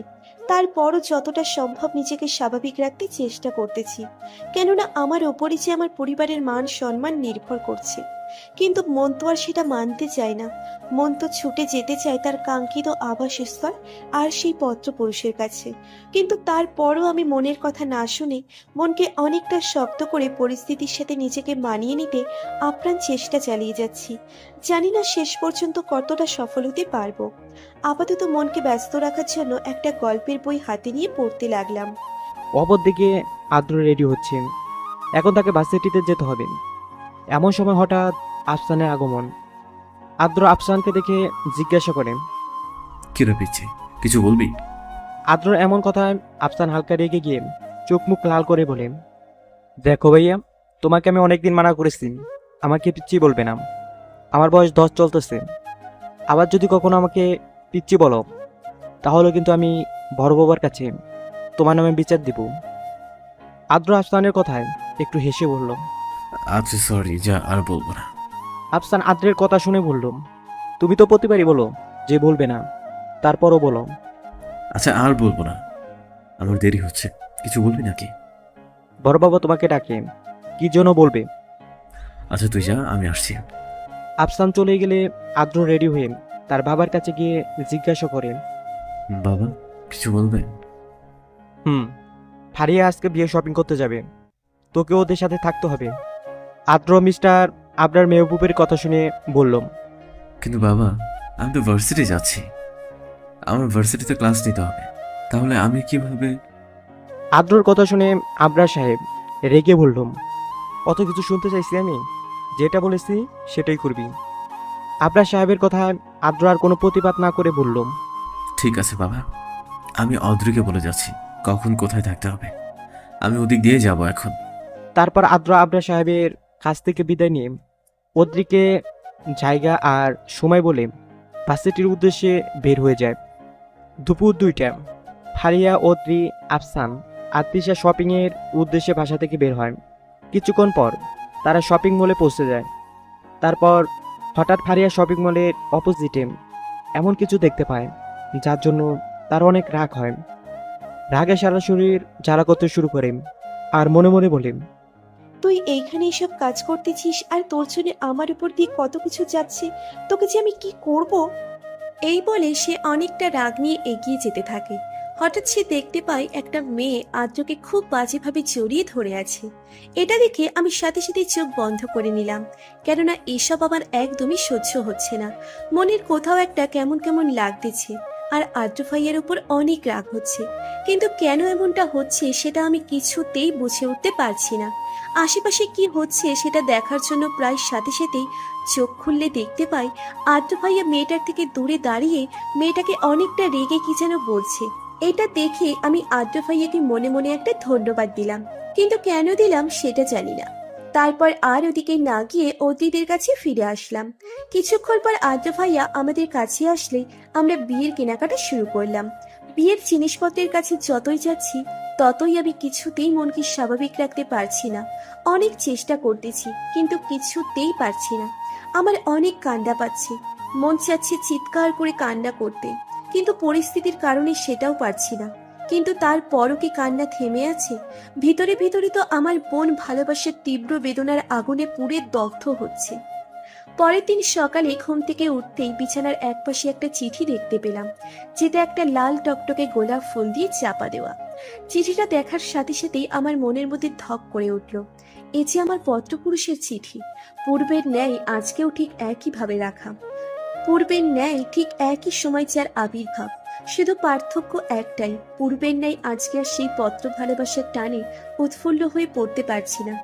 তারপরও যতটা সম্ভব নিজেকে স্বাভাবিক রাখতে চেষ্টা করতেছি, কেননা আমার ওপরই যে আমার পরিবারের মান সম্মান নির্ভর করছে। কিন্তু মন তো আর সেটা মানতে চায় না। মন তো ছুটে যেতে চায় তার কাঙ্ক্ষিত আবাসস্থল আর সেই পত্রপুরুষের কাছে। কিন্তু তারপরও আমি মনের কথা না শুনে মনকে অনেকটা শক্ত করে পরিস্থিতির সাথে নিজেকে মানিয়ে নিতে আপ্রাণ চেষ্টা চালিয়ে যাচ্ছি। জানি না শেষ পর্যন্ত কতটা সফল হতে পারবো। আপাতত মনকে ব্যস্ত রাখার জন্য একটা গল্পের বই হাতে নিয়ে পড়তে লাগলাম। অপরদিকে আদ্র রেডি হচ্ছে, এখন তাকে ভার্সিটিতে যেতে হবে। এমন সময় হঠাৎ আফসানের আগমন। আদ্র আফসানকে দেখে জিজ্ঞাসা করে, কি রে পিচ্ছি, কিছু বলবি? আদ্রর এমন কথায় আফসান হালকা রেগে গিয়ে চোখ মুখ লাল করে বলে, দেখো ভাইয়া, তোমাকে আমি অনেকদিন মানা করেছি আমাকে পিচ্ছি বলবে না। আমার বয়স 10 চলতেছে। আবার যদি কখনো আমাকে পিচ্ছি বলো তাহলে কিন্তু আমি বড় বাবার কাছে তোমার নামে বিচার দিব। আদ্র আফসানের কথায় একটু হেসে বলল। আচ্ছা সরি, যা আর বলবো না। আফসান আদ্রের কথা শুনে বলল, তুমি তো প্রতিবারই বলো যে বলবে না, তারপরও বলো। আচ্ছা আর বলবো না, আমার দেরি হচ্ছে, কিছু বলবি নাকি? বড় বাবা তোমাকে ডাকে, কি জন্য বলবে? আচ্ছা তুই যা, আমি আসছি। আফসান চলে গেলে আদ্র রেডি হয়ে তার বাবার কাছে গিয়ে জিজ্ঞাসা করে, বাবা কিছু বলবে? ফারিয়া আজকে বিয়ে শপিং করতে যাবে, তোকে ওদের সাথে থাকতে হবে। আদ্র মিস্টার আবরার মেহবুবের কথা শুনে বললাম, কিন্তু বাবা, আমি তো ভার্সিটি যাচ্ছি, আমার ভার্সিটিতে ক্লাস নিতে হবে, তাহলে আমি কিভাবে? আদ্রর কথা শুনে আবরার সাহেব রেগে বললাম, অত কিছু শুনতে চাইছি আমি, যেটা বলেছি সেটাই করবি। আবরার সাহেবের কথা আদ্র আর কোনো প্রতিবাদ না করে বললাম, ঠিক আছে বাবা, আমি অদ্রিকে বলে যাচ্ছি কখন কোথায় থাকতে হবে, আমি ওদিক দিয়ে যাব এখন। তারপর আদ্র আবরার সাহেবের কাছ থেকে বিদায় নিয়ে অদ্রিকে জায়গা আর সময় বলে ভার্সিটির উদ্দেশ্যে বের হয়ে যায়। দুপুর 2টা। ফারিয়া, অত্রি, আফসান আর তৃষা শপিংয়ের উদ্দেশ্যে বাসা থেকে বের হয়। কিছুক্ষণ পর তারা শপিং মলে পৌঁছে যায়। তারপর হঠাৎ ফারিয়া শপিং মলের অপোজিটে এমন কিছু দেখতে পায় যার জন্য তার অনেক রাগ হয়। রাগে সারা শরীর জ্বালা করতে শুরু করে আর মনে মনে বলে, তুই এইখানে এসব কাজ করতেছিস আর তোর জন্য আমার উপর দিয়ে কত কিছু যাচ্ছে, তোকে যে আমি কি করব। এই বলে সে অনেকটা রাগ নিয়ে এগিয়ে যেতে থাকে। হঠাৎ সে দেখতে পায় একটা মেয়ে আদ্রকে খুব বাজেভাবে জড়িয়ে ধরে আছে। এটা দেখে আমি সাথে সাথে চোখ বন্ধ করে নিলাম, কেননা এসব আমার একদমই সহ্য হচ্ছে না। মনের কোথাও একটা কেমন কেমন লাগতেছে আর আদ্র ভাইয়ের উপর অনেক রাগ হচ্ছে, কিন্তু কেন এমনটা হচ্ছে সেটা আমি কিছুতেই বুঝে উঠতে পারছি না। আশেপাশে কি হচ্ছে সেটা দেখার জন্য প্রায় সাথে সাথেই চোখ খুললে দেখতে পাই আদ্র ভাইয়া মেয়েটার থেকে দূরে দাঁড়িয়ে মেয়েটাকে অনেকটা রেগে কি যেন বলছে। এটা দেখে আমি আদ্র ভাইয়াকে মনে মনে একটা ধন্যবাদ দিলাম, কিন্তু কেন দিলাম সেটা জানি না। তারপর আর ওদিকে না গিয়ে অতিথিদের কাছে ফিরে আসলাম। কিছুক্ষণ পর আদ্র ভাইয়া আমাদের কাছে আসলে আমরা বিয়ের কেনাকাটা শুরু করলাম। বিয়ের জিনিসপত্রের কাছে যতই যাচ্ছি ততই আমি কিছুতেই মনকে স্বাভাবিক রাখতে পারছি না। অনেক চেষ্টা করতেছি কিন্তু কিছুতেই পারছি না। আমার অনেক কান্না পাচ্ছে, মন চাচ্ছে চিৎকার করে কান্না করতে, কিন্তু পরিস্থিতির কারণে সেটাও পারছি না। কিন্তু তারপরও কি কান্না থেমে আছে? ভিতরে ভিতরে তো আমার বোন ভালোবাসার তীব্র বেদনার আগুনে পুড়ে দগ্ধ হচ্ছে। পরের দিন সকালে ঘুম থেকে উঠতেই বিছানার একপাশে একটা চিঠি দেখতে পেলাম, যেটা একটা লাল টকটকে গোলাপ ফুল দিয়ে চাপা দেওয়া। চিঠিটা দেখার সাথে সাথেই আমার মনের মধ্যে ধক করে উঠল। এ যে আমার পত্রপুরুষের চিঠি, পূর্বের ন্যায় আজকেও ঠিক একইভাবে রাখা, পূর্বের ন্যায় ঠিক একই সময় যার আবির্ভাব। শুধু পার্থক্য একটাই, পূর্বের ন্যায় আজকে আর সেই পত্র ভালোবাসার টানে উৎফুল্ল হয়ে পড়তে পারছি না।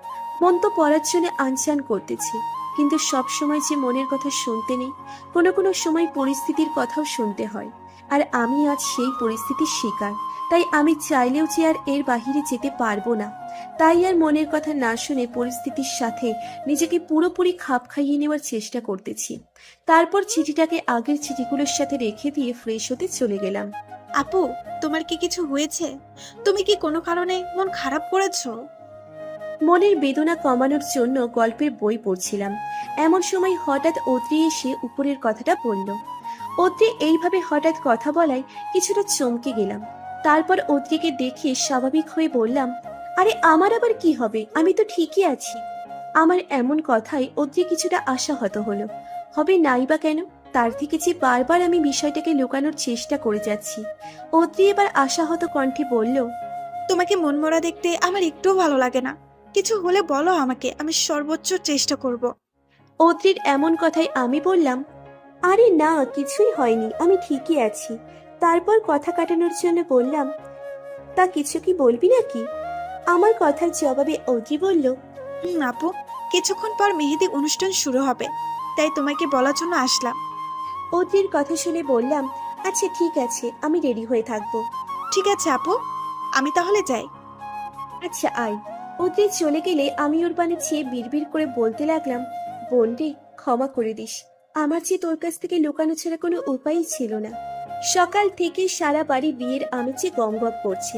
মন তো পড়ার জন্য আনচান করতেছি, কিন্তু সব সময় যে মনের কথা শুনতে নেই, কোনো কোনো সময় পরিস্থিতির কথাও শুনতে হয়। আর আমি আজ সেই পরিস্থিতির শিকার, তাই আমি চাইলেও যে আর এর বাহিরে যেতে পারবো না। তাই আর মনের কথা না শুনে পরিস্থিতির সাথে নিজেকে পুরোপুরি খাপ খাইয়ে নেওয়ার চেষ্টা করতেছি। তারপর চিঠিটাকে আগের চিঠিগুলোর সাথে রেখে দিয়ে ফ্রেশ হতে চলে গেলাম। আপু, তোমার কি কিছু হয়েছে? তুমি কি কোনো কারণে মন খারাপ করেছো? মনের বেদনা কমানোর জন্য গল্পের বই পড়ছিলাম, এমন সময় হঠাৎ অত্রি এসে উপরের কথাটা বলল। অত্রি এইভাবে হঠাৎ কথা বলায় কিছুটা চমকে গেলাম। তারপর অত্রিকে দেখে স্বাভাবিক হয়ে বললাম, আরে আমার আবার কি হবে, আমি তো ঠিকই আছি। আমার এমন কথায় অত্রি কিছুটা আশাহত হলো। হবে নাই বা কেন, তার থেকে যে বারবার আমি বিষয়টাকে লুকানোর চেষ্টা করে যাচ্ছি। অত্রি এবার আশাহত কণ্ঠে বলল, তোমাকে মনমরা দেখতে আমার একটুও ভালো লাগে না। কিছু হলে বলো আমাকে, আমি সর্বোচ্চ চেষ্টা করব। অদ্রির এমন কথায় আমি বললাম, আরে না, কিছুই হয়নি, আমি ঠিকই আছি। তারপর কথা কাটানোর জন্য বললাম, তা কিছু কি বলবি নাকি? আমার কথার জবাবে অদ্রি বলল, আপু, কিছুক্ষণ পর মেহেদি অনুষ্ঠান শুরু হবে, তাই তোমাকে বলার জন্য আসলাম। অদ্রির কথা শুনে বললাম, আচ্ছা ঠিক আছে, আমি রেডি হয়ে থাকবো। ঠিক আছে আপু, আমি তাহলে যাই। আচ্ছা আয়। অদ্রি চলে গেলে আমি ওর পানে চেয়ে বিড়বিড় করে বলতে লাগলাম, বোন রে, ক্ষমা করে দিস, আমার যে তোর কাছ থেকে লুকানো ছাড়া কোনো উপায়ই ছিল না। সকাল থেকে সারা বাড়ি বিয়ের আমেজে গমগম করছে।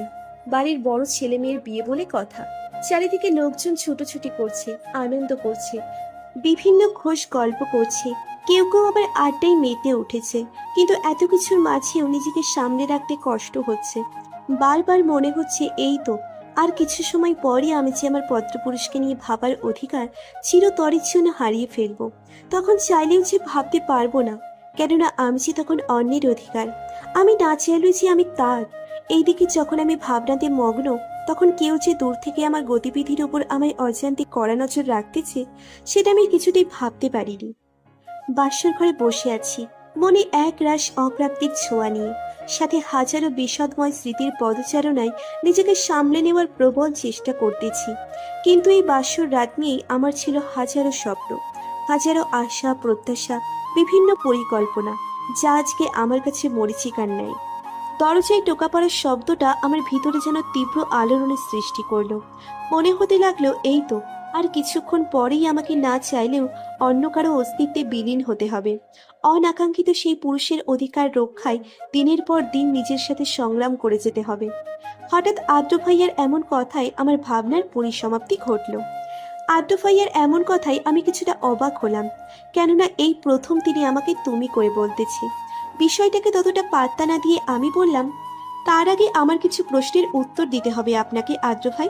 বাড়ির বড় ছেলে মেয়ের বিয়ে বলে কথা, চারিদিকে লোকজন ছুটোছুটি করছে, আনন্দ করছে, বিভিন্ন খোশ গল্প করছে, কেউ কেউ আবার আড্ডায় মেতে উঠেছে। কিন্তু এত কিছুর মাঝেও নিজেকে সামনে রাখতে কষ্ট হচ্ছে। বারবার মনে হচ্ছে এই তো আর কিছু সময় পরই আমি যে আমার পত্রপুরুষকে নিয়ে ভাবার অধিকার চিরতরের জন্য হারিয়ে ফেলবো। তখন চাইলেও যে ভাবতে পারবো না, কেননা আমি যে তখন অন্যের অধিকার, আমি না চাইলেও যে আমি তার। এইদিকে যখন আমি ভাবনাতে মগ্ন, তখন কেউ যে দূর থেকে আমার গতিবিধির উপর আমায় অজান্তে কড়া নজর রাখতেছে, সেটা আমি কিছুতেই ভাবতে পারিনি। বাসর ঘরে বসে আছি, মনে এক রাশ অপ্রাপ্তির ছোঁয়া নিয়ে, সাথে হাজারো বিষাদময় স্মৃতির পদচারণায় নিজেকে সামলে নেওয়ার প্রবল চেষ্টা করতেছি। কিন্তু এই বাসর রাত নিয়েই আমার ছিল হাজারো স্বপ্ন, হাজারো আশা প্রত্যাশা, বিভিন্ন পরিকল্পনা, যা আজকে আমার কাছে মরীচিকার ন্যায়। দরজায় টোকা পড়ার শব্দটা আমার ভিতরে যেন তীব্র আলোড়নের সৃষ্টি করলো। মনে হতে লাগলো এই তো আর কিছুক্ষণ পরেই আমাকে না চাইলেও অন্য কারো অস্তিত্বে বিলীন হতে হবে। অনাকাঙ্ক্ষিত সেই পুরুষের অধিকার রক্ষায় দিনের পর দিন নিজের সাথে সংগ্রাম করে যেতে হবে। হঠাৎ আদ্র ভাইয়ার এমন কথায় আমার ভাবনার পরিসমাপ্তি ঘটল। আদ্র ভাইয়ার এমন কথায় আমি কিছুটা অবাক হলাম, কেননা এই প্রথম তিনি আমাকে তুমি করে বলতেছে। বিষয়টাকে ততটা পাত্তা না দিয়ে আমি বললাম, তার আগে আমার কিছু প্রশ্নের উত্তর দিতে হবে আপনাকে আদ্র ভাই,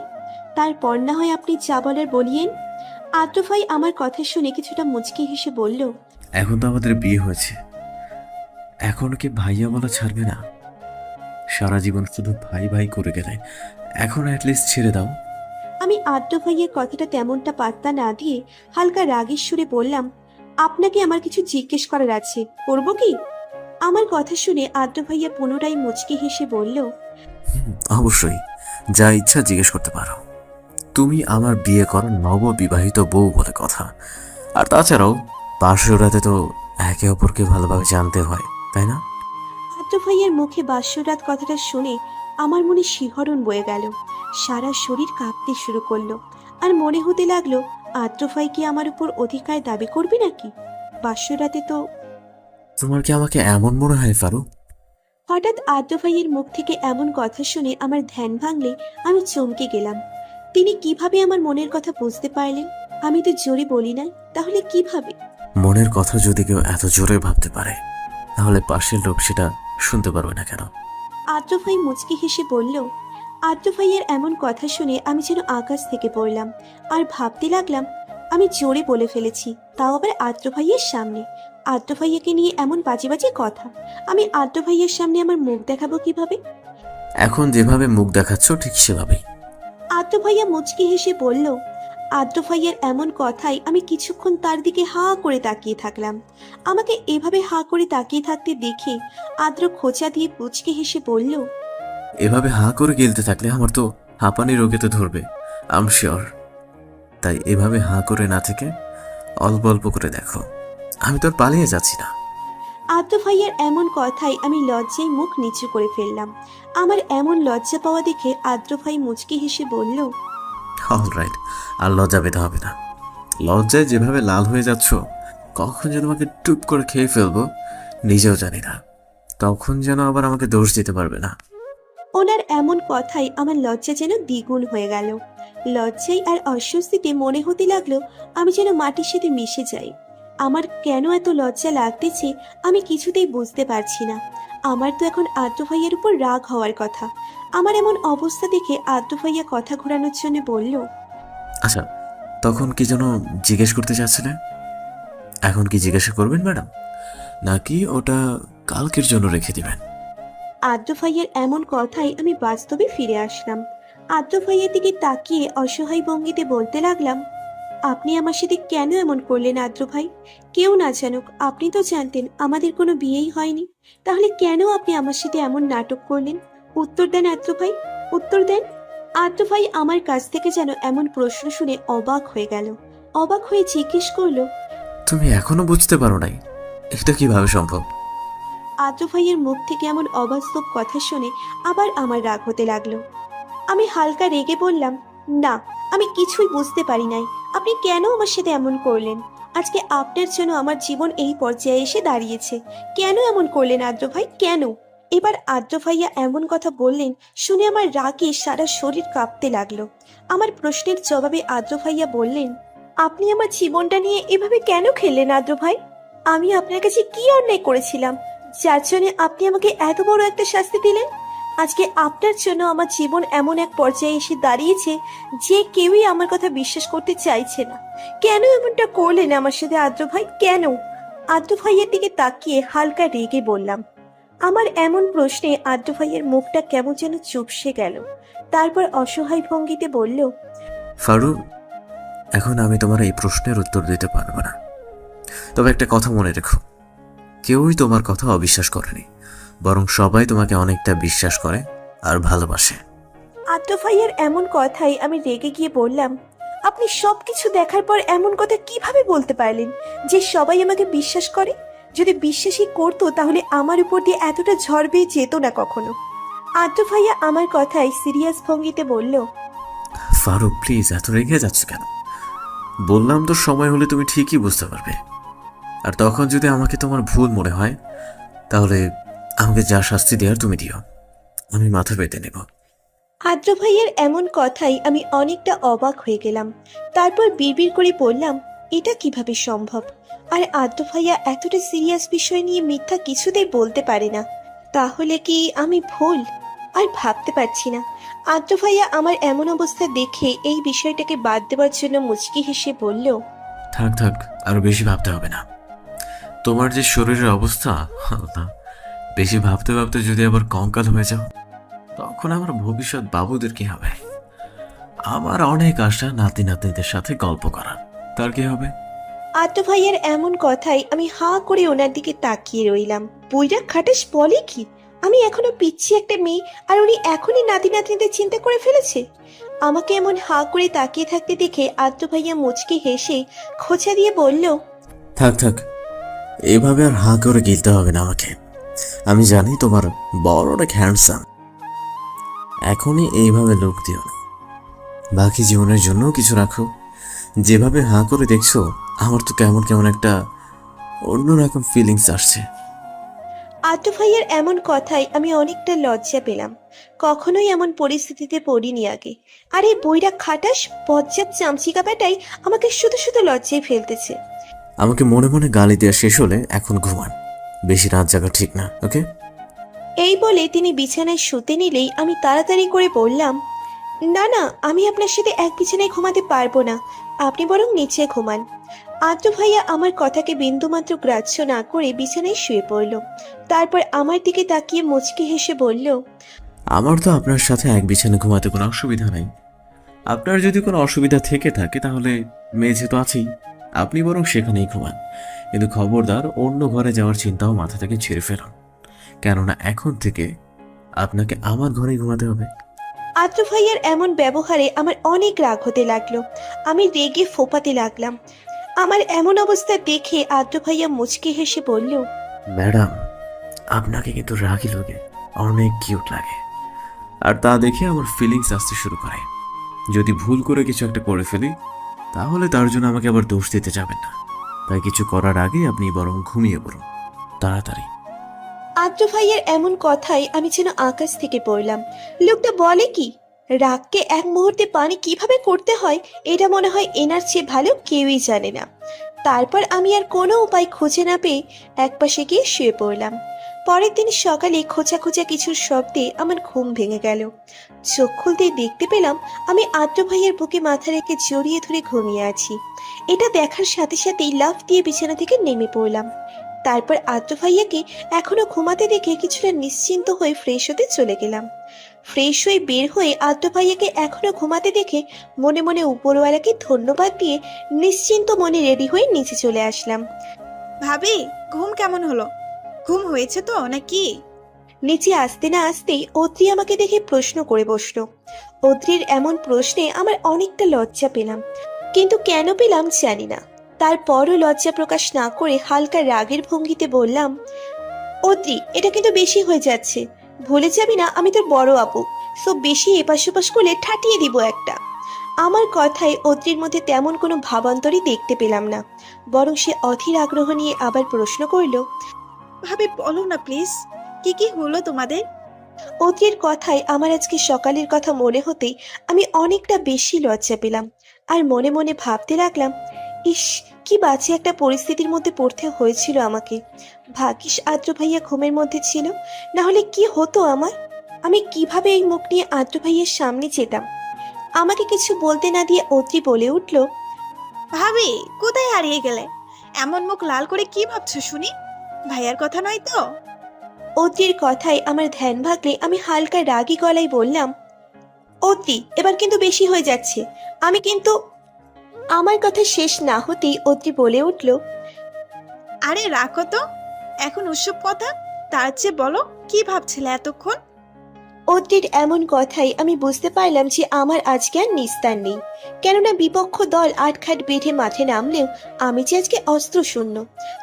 তারপর না হয় আপনি যা বলার বলিয়েন। আদ্র ভাই আমার কথা শুনে কিছুটা মুচকি হেসে বলল, এখন তো আমাদের বিয়ে হয়েছে, এখন কি ভাইয়া বলা ছাড়বে না? সারা জীবন শুধু ভাই ভাই করে গেলে এখন অ্যাটলিস্ট ছেড়ে দাও। আমি আদ্র ভাইয়ের কথাটা তেমনটা পাত্তা না দিয়ে হালকা রাগের সুরে বললাম, আপনাকে আমার কিছু জিজ্ঞেস করার আছে, করব কি? আমার কথা শুনে আদ্র ভাইয়া পুনরায় মুচকি হেসে বলল, অবশ্যই, যা ইচ্ছা জিজ্ঞেস করতে পারো। তুমি আমার বিয়ে করা নববিবাহিত বউ বলে কথা, আর তাছাড়াও বাসরাতে তো একে অপরকে ভালোভাবে জানতে হয়, তাই না? আদ্র ভাইয়ের মুখে বাস্যরাত কথাটা শুনে আমার মনে শিহরণ বয়ে গেল, সারা শরীর কাঁপতে শুরু করলো। আর মনে হতে লাগলো, আদ্র ভাই কি আমার উপর অধিকার দাবি করবে নাকি? বাস্যরাতে তো। তোমার কি আমাকে এমন মনে হয় ফারুক? হঠাৎ আদ্র ভাইয়ের মুখ থেকে এমন কথা শুনে আমার ধ্যান ভাঙলে আমি চমকে গেলাম। তিনি কিভাবে আমার মনের কথা বুঝতে পারলেন? আমি তো জোরে বলি নাই, তাহলে কিভাবে? মনের কথা যদি কেউ এত জোরে ভাবতে পারে, তাহলে পাশের লোক সেটা শুনতে পারবে না কেন? আদ্র ভাই মুচকি হেসে বলল। আদ্র ভাইয়ের এমন কথা শুনে আমি যেন আকাশ থেকে পড়লাম, আর ভাবতে লাগলাম, আমি জোরে বলে ফেলেছি, তাও আবার আদ্র ভাইয়ের সামনে। আদ্র ভাইয়াকে নিয়ে এমন বাজে বাজে কথা, আমি আদ্র ভাইয়ের সামনে আমার মুখ দেখাবো কিভাবে? এখন যেভাবে মুখ দেখাচ্ছ ঠিক সেভাবেই। আদ্র ভাইয়া মুচকি হেসে বলল। আদ্র ভাইয়ের এমন কথাই আমি কিছুক্ষণ তার দিকে হা করে তাকিয়ে থাকলাম। আমাকে এভাবে হা করে তাকিয়ে থাকতে দেখে আদ্র খোঁচা দিয়ে পুচকে হেসে বলল, এভাবে হাঁ করে গিলতে থাকলে আমার তো হাঁপানি রোগে তো ধরবে, আম শিওর। তাই এভাবে হাঁ করে না থেকে অল্প অল্প করে দেখো, আমি তো আর পালিয়ে যাচ্ছি না। আদ্র ভাইয়ের এমন কথাই আমি লজ্জায় মুখ নিচু করে ফেললাম। আমার এমন লজ্জা পাওয়া দেখে আদ্র ভাই মুচকি হেসে বলল, অলরাইট, আর লজ্জা পেতে হবে না। লজ্জায় যেভাবে লাল হয়ে যাচ্ছ, কখন যেন আমাকে টুপ করে খেয়ে ফেলবো নিজেও জানি না। তখন যেন আবার আমাকে দোষ দিতে পারবে না। ওনার এমন কথাই আমার লজ্জা যেন দ্বিগুণ হয়ে গেল। লজ্জায় আর অস্বস্তিতে মনে হতে লাগলো আমি যেন মাটির সাথে মিশে যাই। আমার কেন এত লজ্জা লাগতেছে আমি কিছুতেই বুঝতে পারছি না। আমার তো এখন আদ্র ভাইয়ের উপর রাগ হওয়ার কথা। আমার এমন অবস্থা দেখে আদ্র ভাইয়া কথা ঘোরানোর জন্য বলল, আচ্ছা, তখন কি যেন জিজ্ঞেস করতে চাচ্ছিলেন? এখন কি জিজ্ঞাসা করবেন ম্যাডাম, নাকি ওটা কালকের জন্য রেখে দিবেন? আদ্র ভাইয়ের এমন কথাই আমি বাস্তবে ফিরে আসলাম। আদ্র ভাইয়ের দিকে তাকিয়ে অসহায় ভঙ্গিতে বলতে লাগলাম, আপনি আমার সাথে কেন এমন করলেন আদ্র ভাই? কেউ না জানুক, আপনি তো জানতেন আমাদের কোনো বিয়েই হয়নি, তাহলে কেন আপনি আমার সাথে এমন নাটক করলেন? উত্তর দেন আদ্র ভাই, উত্তর দেন। আদ্র ভাই আমার কাছ থেকে যেন এমন প্রশ্ন শুনে অবাক হয়ে গেল। অবাক হয়ে জিজ্ঞেস করলো, তুমি এখনো বুঝতে পারো নাই? এটা কিভাবে সম্ভব? আদ্র ভাইয়ের মুখ থেকে এমন অবাস্তব কথা শুনে আবার আমার রাগ হতে লাগলো। আমি হালকা রেগে বললাম, না, আমি কিছুই বুঝতে পারি নাই। আপনি কেন আমার সাথে এমন করলেন? আজকে আপনার জন্য আমার জীবন এই পর্যায়ে এসে দাঁড়িয়েছে। কেন এমন করলেন আদ্র ভাই, কেন? এবার আদ্র ভাইয়া এমন কথা বললেন শুনে আমার রাগে সারা শরীর কাঁপতে লাগলো। আমার প্রশ্নের জবাবে আদ্র ভাইয়া বললেন, আপনি আমার জীবনটা নিয়ে এভাবে কেন খেললেন আদ্র ভাই? আমি আপনার কাছে কি অন্যায় করেছিলাম যার জন্য আপনি আমাকে এত বড় একটা শাস্তি দিলেন? আজকে আপনার জন্য আমার জীবন এমন এক পর্যায়ে এসে দাঁড়িয়েছে যে কেউই আমার কথা বিশ্বাস করতে চাইছে না। কেন এমনটা করলেন আমার সাথে আদ্র ভাই, কেন? আদ্র ভাইয়ের দিকে তাকিয়ে হালকা রেগে বললাম। আমার এমন প্রশ্নে আদ্র ভাইয়ের মুখটা কেমন যেন চুপসে গেল। তারপর অসহায় ভঙ্গিতে বলল, ফারুক, এখন আমি তোমার এই প্রশ্নের উত্তর দিতে পারবো না। তবে একটা কথা মনে রেখো, কেউই তোমার কথা অবিশ্বাস করেনি, বরং সবাই তোমাকে অনেকটা বিশ্বাস করে আর ভালোবাসে। আদ্র ভাইয়ের এমন কথাই আমি রেগে গিয়ে বললাম, আপনি সবকিছু দেখার পর এমন কথা কিভাবে বলতে পারলেন যে সবাই আমাকে বিশ্বাস করে? যদি বিশ্বাসই করতো তাহলে আমার উপর দিয়ে এতটা ঝড় বেয়ে যেত না কখনো। আদ্র ভাইয়া আমার কথায় সিরিয়াস ভঙ্গিতে বলল, ফারুক প্লিজ, এত রেগে যাচ্ছ কেন? বললাম তো, সময় হলে তুমি ঠিকই বুঝতে পারবে। আর তখন যদি আমাকে তোমার ভুল মনে হয়, তাহলে আমাকে যা শাস্তি দেওয়ার তুমি দিও, আমি মাথা পেতে নেব। আদ্র ভাইয়ের এমন কথাই আমি অনেকটা অবাক হয়ে গেলাম। তারপর বিড়বিড় করে বললাম, এটা কিভাবে সম্ভব? আর আদ্র ভাইয়া এতটা সিরিয়াস বিষয় নিয়ে মিথ্যা কিছুতেই বলতে পারে না। তাহলে কি আমি ভুল? আর ভাবতে পারছি না। আদ্র ভাইয়া আমার এমন অবস্থা দেখে এই বিষয়টাকে বাদ দেওয়ার জন্য মুচকি হেসে বলল, থাক থাক, আরো বেশি ভাবতে হবে না। তোমার যে শরীরের অবস্থা, আল্লাহ, বেশি ভাবতে ভাবতে যদি আবার কঙ্কাল হয়ে যাও, তখন আমার ভবিষ্যৎ বাবুদের কি হবে? আমার অনেক আশা নাতি নাতনিদের সাথে গল্প করার, তার কি হবে? আদ্র ভাইয়ের এমন কথাই আমি হাঁ করে ওনার দিকে তাকিয়ে রইলাম। বুইরা খাটাস বলে কি? আমি এখনো পিচ্ছি একটা মেয়ে, আর উনি এখনই নাতি নাতনিদের চিন্তা করে ফেলেছে। আমাকে এমন হাঁ করে তাকিয়ে থাকতে দেখে আদ্র ভাইয়া মুচকি হেসে খোঁচা দিয়ে বলল, থাক থাক, এভাবে আর হাঁ করে গিলতে হবে না আমাকে। আমি জানি তোমার বড় অনেক হ্যান্ডসাম, এখনই এইভাবে লোক দিও না। বাকি জীবনের জন্য কিছু রাখো। যেভাবে হাঁ করে দেখছো, আমার তো কেমন কেমন একটা অন্যরকম ফিলিংস আসছে। আদ্র ভাইয়ের এমন কথাই আমি অনেকটা লজ্জা পেলাম। কখনোই এমন পরিস্থিতিতে পড়িনি আগে। আর এই বইরা খাটাস বজ্জাত চামচিকা বেটাই আমাকে শুধু শুধু লজ্জায় ফেলতেছে। আমাকে মনে মনে গালি দেওয়া শেষ হলে এখন ঘুমান, বেশি রাত জাগা ঠিক না, ওকে? এই বলে তিনি বিছানায় শুতে নিলেই আমি তাড়াতাড়ি করে বললাম, না না, আমি আপনার সাথে এক বিছানায় ঘুমাতে পারবো না, আপনি বরং নিচে ঘুমান। আদ্র ভাইয়া আমার কথাকে বিন্দুমাত্র গ্রাহ্য না করে বিছানায় শুয়ে পড়ল। তারপর আমার দিকে তাকিয়ে মুচকি হেসে বলল, আমার তো আপনার সাথে এক বিছানে ঘুমাতে কোনো অসুবিধা নাই। আপনার যদি কোনো অসুবিধা থেকে থাকে তাহলে মেঝে তো আছেই, আপনি বরং সেখানেই ঘুমান। কিন্তু খবরদার অন্য ঘরে যাওয়ার চিন্তাও মাথা থেকে ছেড়ে ফেলুন, কেননা এখন থেকে আপনাকে আমার ঘরেই ঘুমাতে হবে। আদ্র ভাইয়ার এমন ব্যবহারে আমার অনেক রাগ হতে লাগলো। আমি রেগে ফোপাতে লাগলাম। আমার এমন অবস্থা দেখে আদ্র ভাইয়া মুচকি হেসে বলল, ম্যাডাম, আপনাকে কিন্তু রাগি লোকে অনেক কিউট লাগে, আর তা দেখে আমার ফিলিংস আসতে শুরু করে। যদি ভুল করে কিছু একটা করে ফেলি, তাহলে তার জন্য আমাকে আবার দোষ দিতে যাবেন না। তাই কিছু করার আগে আপনি বরং ঘুমিয়ে পড়ুন তাড়াতাড়ি। আদ্র ভাইয়ের এমন কথাই আমি যেন আকাশ থেকে পড়লাম। লোকটা বলে কি, রাগকে এক মুহূর্তে পানি কিভাবে করতে হয় এটা মনে হয় এনার চেয়ে ভালো কেউই জানে না। তারপর আমি আর কোনো উপায় খুঁজে না পেয়ে একপাশে গিয়ে শুয়ে পড়লাম। পরের দিন সকালে খোঁচা খোঁচা কিছুর শব্দে আমার ঘুম ভেঙে গেল। চোখ খুলতেই দেখতে পেলাম আমি আদ্র ভাইয়ের বুকে মাথা রেখে জড়িয়ে ধরে ঘুমিয়ে আছি। এটা দেখার সাথে সাথেই লাফ দিয়ে বিছানা থেকে নেমে পড়লাম। তারপর আদ্র ভাইয়াকে এখনো ঘুমাতে দেখে কিছুটা নিশ্চিন্ত হয়ে ফ্রেশ হতে চলে গেলাম। ফ্রেশ হয়ে বের হয়ে আদ্র ভাইয়াকে এখনো ঘুমাতে দেখে মনে মনে উপরওয়ালাকে ধন্যবাদ দিয়ে নিশ্চিন্ত মনে রেডি হয়ে নিচে চলে আসলাম। ভাবি, ঘুম কেমন হলো? ঘুম হয়েছে তো নাকি? নিচে আসতে না আসতেই অদ্রি আমাকে দেখে প্রশ্ন করে বসলো। অদ্রির এমন প্রশ্নে আমার অনেকটা লজ্জা পেলাম, কিন্তু কেন পেলাম জানি না। তারপরও লজ্জা প্রকাশ না করে হালকা রাগের ভঙ্গিতে বললাম, অদ্রি, এটা কিন্তু বেশি হয়ে যাচ্ছে। ভুলে যাবি না আমি তোর বড় আপু, সো বেশি এপাশ ওপাশ করলে ঠাটিয়ে দিব একটা। আমার কথায় অদ্রির মধ্যে তেমন কোনো ভাবান্তরই দেখতে পেলাম না, বরং সে অধীর আগ্রহ নিয়ে আবার প্রশ্ন করলো, ভাবি বলো না প্লিজ, কি কি হলো তোমাদের? অদ্রির কথায় আমার আজকে সকালের কথা মনে হতেই আমি অনেকটা বেশি লজ্জা পেলাম। আর মনে মনে ভাবতে লাগলাম, ইস, কি বাজে একটা পরিস্থিতির মধ্যে পড়তে হয়েছিল আমাকে। ভাগ্যিস আদ্র ভাইয়া ঘুমের মধ্যে ছিল, না হলে কি হতো আমার? আমি কিভাবে এই মুখ নিয়ে আদ্র ভাইয়ের সামনে যেতাম? আমাকে কিছু বলতে না দিয়ে অদ্রি বলে উঠল, ভাবি, কোথায় হারিয়ে গেলে? এমন মুখ লাল করে কি ভাবছো শুনি? ভাইয়ার কথা নয় তো? অদ্রির কথায় আমার ধ্যান ভাগলে আমি হালকা রাগী গলায় বললাম, অদ্রি, এবার কিন্তু বেশি হয়ে যাচ্ছে। আমি কিন্তু। আমার কথা শেষ না হতেই অদ্রি বলে উঠল, আরে রাখো তো এখন ওসব কথা, তার চেয়ে বলো কি ভাবছিলে এতক্ষণ? অদ্রির এমন কথাই আমি বুঝতে পারলাম যে আমার আজকে আর নিস্তার নেই। কেননা বিপক্ষ দল আটঘাট বেঁধে মাঠে নামলেও আমি যে আজকে অস্ত্র শূন্য।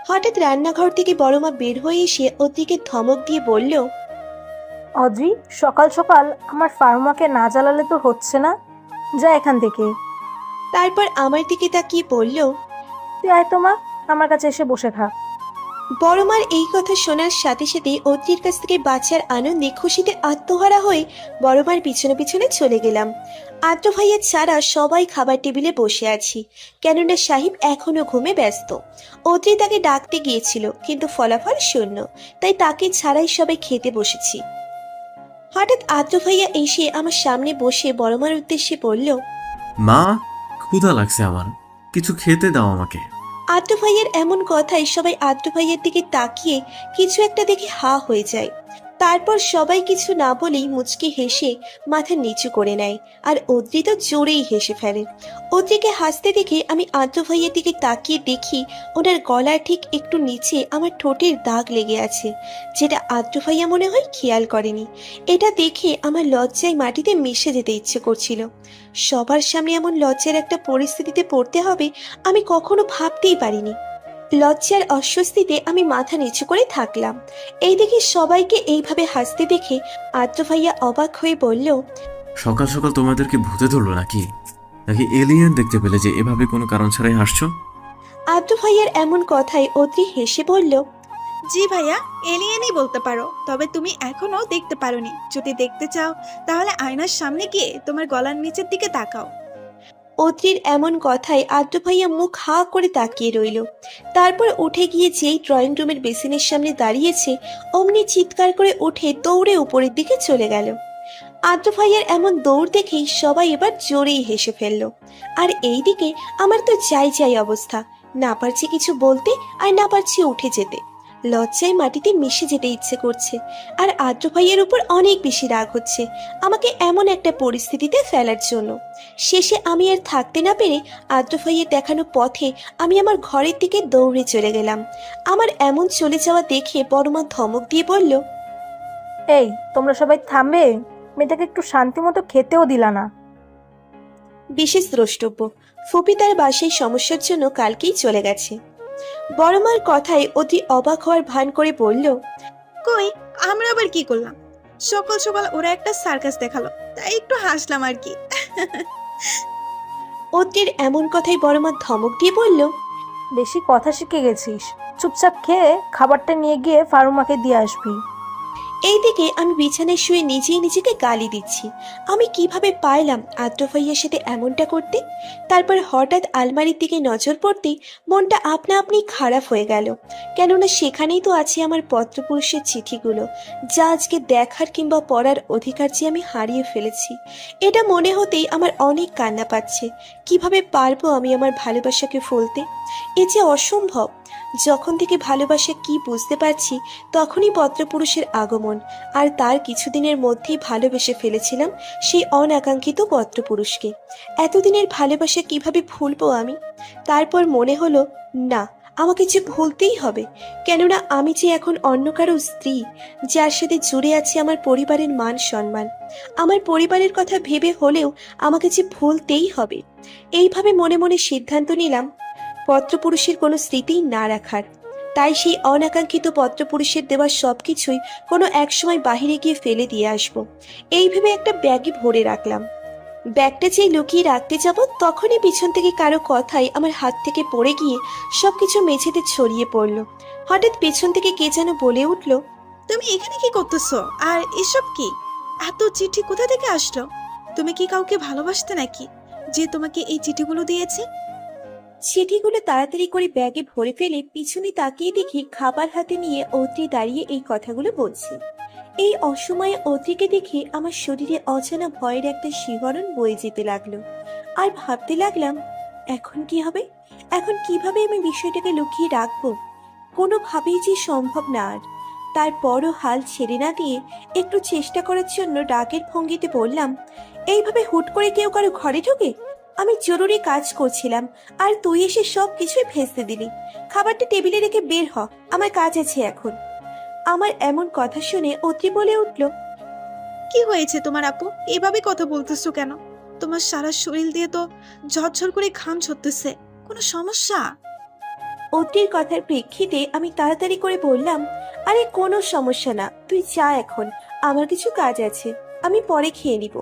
হঠাৎ রান্নাঘর থেকে বড়মা বের হয়ে এসে অদ্রিকে ধমক দিয়ে বলল, অদ্রি, সকাল সকাল আমার ফার্মাকে না জ্বালালে তো হচ্ছে না, যা এখান থেকে। তারপর আমার দিকে তাকিয়ে বলল, তুই আয় তো মা, আমার কাছে এসে বসে থাক। বড় মার এই কথা শোনার সাথে সাথে অদ্রির কাছ থেকে বাঁচার আনন্দে খুশিতে আত্মহারা হয়ে বড় মার পিছনে পিছনে চলে গেলাম। আদ্র ভাইয়া ছাড়া সবাই খাবার টেবিলে বসে আছি, কেননা সাহিব এখনো ঘুমে ব্যস্ত। অদ্রি তাকে ডাকতে গিয়েছিল, কিন্তু ফলাফল শূন্য, তাই তাকে ছাড়াই সবাই খেতে বসেছি। হঠাৎ আদ্র ভাইয়া এসে আমার সামনে বসে বড় মার উদ্দেশ্যে বলল, মা, ক্ষুধা লাগছে আমার, কিছু খেতে দাও আমাকে। আদ্র ভাইয়ের এমন কথায় সবাই আদ্র ভাইয়ের দিকে তাকিয়ে কিছু একটা দেখে হা হয়ে যায়। তারপর সবাই কিছু না বলেই মুচকি হেসে মাথা নিচু করে নেয়, আর অদ্রি তো জোরেই হেসে ফেলে। অদ্রিকে হাসতে দেখে আমি আদ্র ভাইয়ের দিকে তাকিয়ে দেখি ওনার গলার ঠিক একটু নিচে আমার ঠোঁটের দাগ লেগে আছে, যেটা আদ্র ভাইয়া মনে হয় খেয়াল করেনি। এটা দেখে আমার লজ্জায় মাটিতে মিশে যেতে ইচ্ছে করছিল। সবার সামনে এমন লজ্জার একটা পরিস্থিতিতে পড়তে হবে আমি কখনো ভাবতেই পারিনি। লজ্জার অস্বস্তিতে আমি মাথা নিচু করে থাকলাম। এই দেখে সবাইকে এইভাবে হাসতে দেখে আদ্র ভাইয়া অবাক হয়ে বলল, সকাল সকাল তোমাদেরকে ভূতে ধরলো নাকি? নাকি এলিয়েন দেখতে পেলে যে এভাবে কোনো কারণ ছাড়াই হাসছো? আদ্র ভাইয়ার এমন কথায় অদ্রি হেসে বলল, জি ভাইয়া, এলিয়েনই বলতে পারো, তবে তুমি এখনো দেখতে পারোনি। যদি দেখতে চাও তাহলে আয়নার সামনে গিয়ে তোমার গলার নিচের দিকে তাকাও। অদ্রির এমন কথায় আদ্র ভাইয়া মুখ হা করে তাকিয়ে রইল। তারপর উঠে গিয়ে যেই ড্রয়িং রুমের বেসিনের সামনে দাঁড়িয়েছে অমনি চিৎকার করে উঠে দৌড়ে উপরের দিকে চলে গেল। আদ্র ভাইয়ার এমন দৌড় দেখেই সবাই এবার জোরেই হেসে ফেলল। আর এইদিকে আমার তো যাই যাই অবস্থা, না পারছি কিছু বলতে আর না পারছি উঠে যেতে। লজ্জায় মাটিতে মিশে যেতে ইচ্ছে করছে, আর আদ্র ভাইয়ের উপর অনেক বেশি রাগ হচ্ছে আমাকে এমন একটা পরিস্থিতিতে ফেলার জন্য। শেষে আমি আর থাকতে না পেরে আদ্র ভাইয়ের দেখানো পথে আমি আমার ঘরের দিকে দৌড়ে চলে গেলাম। আমার এমন চলে যাওয়া দেখে বড়মা ধমক দিয়ে বলল, এই, তোমরা সবাই থামবে? মেয়েটাকে একটু শান্তি মতো খেতেও দিলা না। বিশেষ দ্রষ্টব্য, ফুপি তার বাসায় সমস্যার জন্য কালকেই চলে গেছে। বড়মার কথায় অতি অবাক হওয়ার ভান করে বলল, কই, আমরা আবার কি করলাম? সকাল সকাল ওরা একটা সার্কাস দেখালো, তাই একটু হাসলাম আর কি। অতির এমন কথাই বড়মা ধমক দিয়ে বলল, বেশি কথা শিখে গেছিস, চুপচাপ খেয়ে খাবারটা নিয়ে গিয়ে ফারুমাকে দিয়ে আসবি। এইদিকে আমি বিছানায় শুয়ে নিজেই নিজেকে গালি দিচ্ছি আমি কিভাবে পারলাম আদ্র ভাইয়ের সাথে এমনটা করতে। তারপর হঠাৎ আলমারির দিকে নজর পড়তেই মনটা আপনা আপনি খারাপ হয়ে গেল, কেননা সেখানেই তো আছে আমার পত্রপুরুষের চিঠিগুলো, যা আজকে দেখার কিংবা পড়ার অধিকার যে আমি হারিয়ে ফেলেছি। এটা মনে হতেই আমার অনেক কান্না পাচ্ছে। কিভাবে পারবো আমি আমার ভালোবাসাকে ফলতে? এ যে অসম্ভব। যখন থেকে ভালোবাসা কি বুঝতে পারছি তখনই পত্রপুরুষের আগমন, আর তার কিছুদিনের মধ্যেই ভালোবেসে ফেলেছিলাম সেই অনাকাঙ্ক্ষিত পত্রপুরুষকে। এতদিনের ভালোবাসা কিভাবে ভুলবো আমি? তারপর মনে হলো না, আমাকে যে ভুলতেই হবে, কেননা আমি যে এখন অন্য কারো স্ত্রী, যার সাথে জুড়ে আছে আমার পরিবারের মান সম্মান। আমার পরিবারের কথা ভেবে হলেও আমাকে যে ভুলতেই হবে। এইভাবে মনে মনে সিদ্ধান্ত নিলাম পত্রপুরুষের কোনো স্মৃতি না রাখার। তাই সেই অনাকাঙ্ক্ষিত পত্রপুরুষের দেওয়া সবকিছুই কোনো এক সময় বাহিরে গিয়ে ফেলে দিয়ে আসবো, এই ভেবে একটা ব্যাগে ভরে রাখলাম। ব্যাগটা যেই লুকিয়ে রাখতে যাব তখনই পিছন থেকে কারো কথাই আমার হাত থেকে পড়ে গিয়ে সবকিছু মেঝেতে ছড়িয়ে পড়লো। হঠাৎ পেছন থেকে কে যেন বলে উঠল, তুমি এখানে কি করতেছো? আর এসব কি? এত চিঠি কোথা থেকে আসলো? তুমি কি কাউকে ভালোবাসতে নাকি, যে তোমাকে এই চিঠিগুলো দিয়েছে? চিঠিগুলো তাড়াতাড়ি করে ব্যাগে ভরে ফেলে পিছনে তাকিয়ে দেখি খাবার হাতে নিয়ে অদ্রি দাঁড়িয়ে এই কথাগুলো বলছে। এই অসময়ে অদ্রিকে দেখে আমার শরীরে অজানা ভয়ের একটা শিহরণ বয়ে যেতে লাগলো। আর ভাবতে লাগলাম, এখন কি হবে? এখন কিভাবে আমি বিষয়টাকে লুকিয়ে রাখবো? কোনোভাবেই যে সম্ভব না আর। তারপরও হাল ছেড়ে না দিয়ে একটু চেষ্টা করার জন্য রাগের ভঙ্গিতে বললাম, এইভাবে হুট করে কেউ কারো ঘরে ঢোকে? আমি জরুরি কাজ করছিলাম আর তুই এসে সব কিছুই ভেস্তে দিলি। খাবারটা টেবিলে রেখে বের হ, আমার কাজ আছে এখন। আমার এমন কথা শুনে অতি বলে উঠল, কি হয়েছে তোমার আপু? এভাবে কথা বলতেছো কেন? তোমার সারা শরীর দিয়ে তো ঝরঝর করে ঘাম ঝরতেছে, কোনো সমস্যা? অতির কথার প্রেক্ষিতে আমি তাড়াতাড়ি করে বললাম, আরে কোনো সমস্যা না, তুই যা, এখন আমার কিছু কাজ আছে। আমি পরে খেয়ে নিব।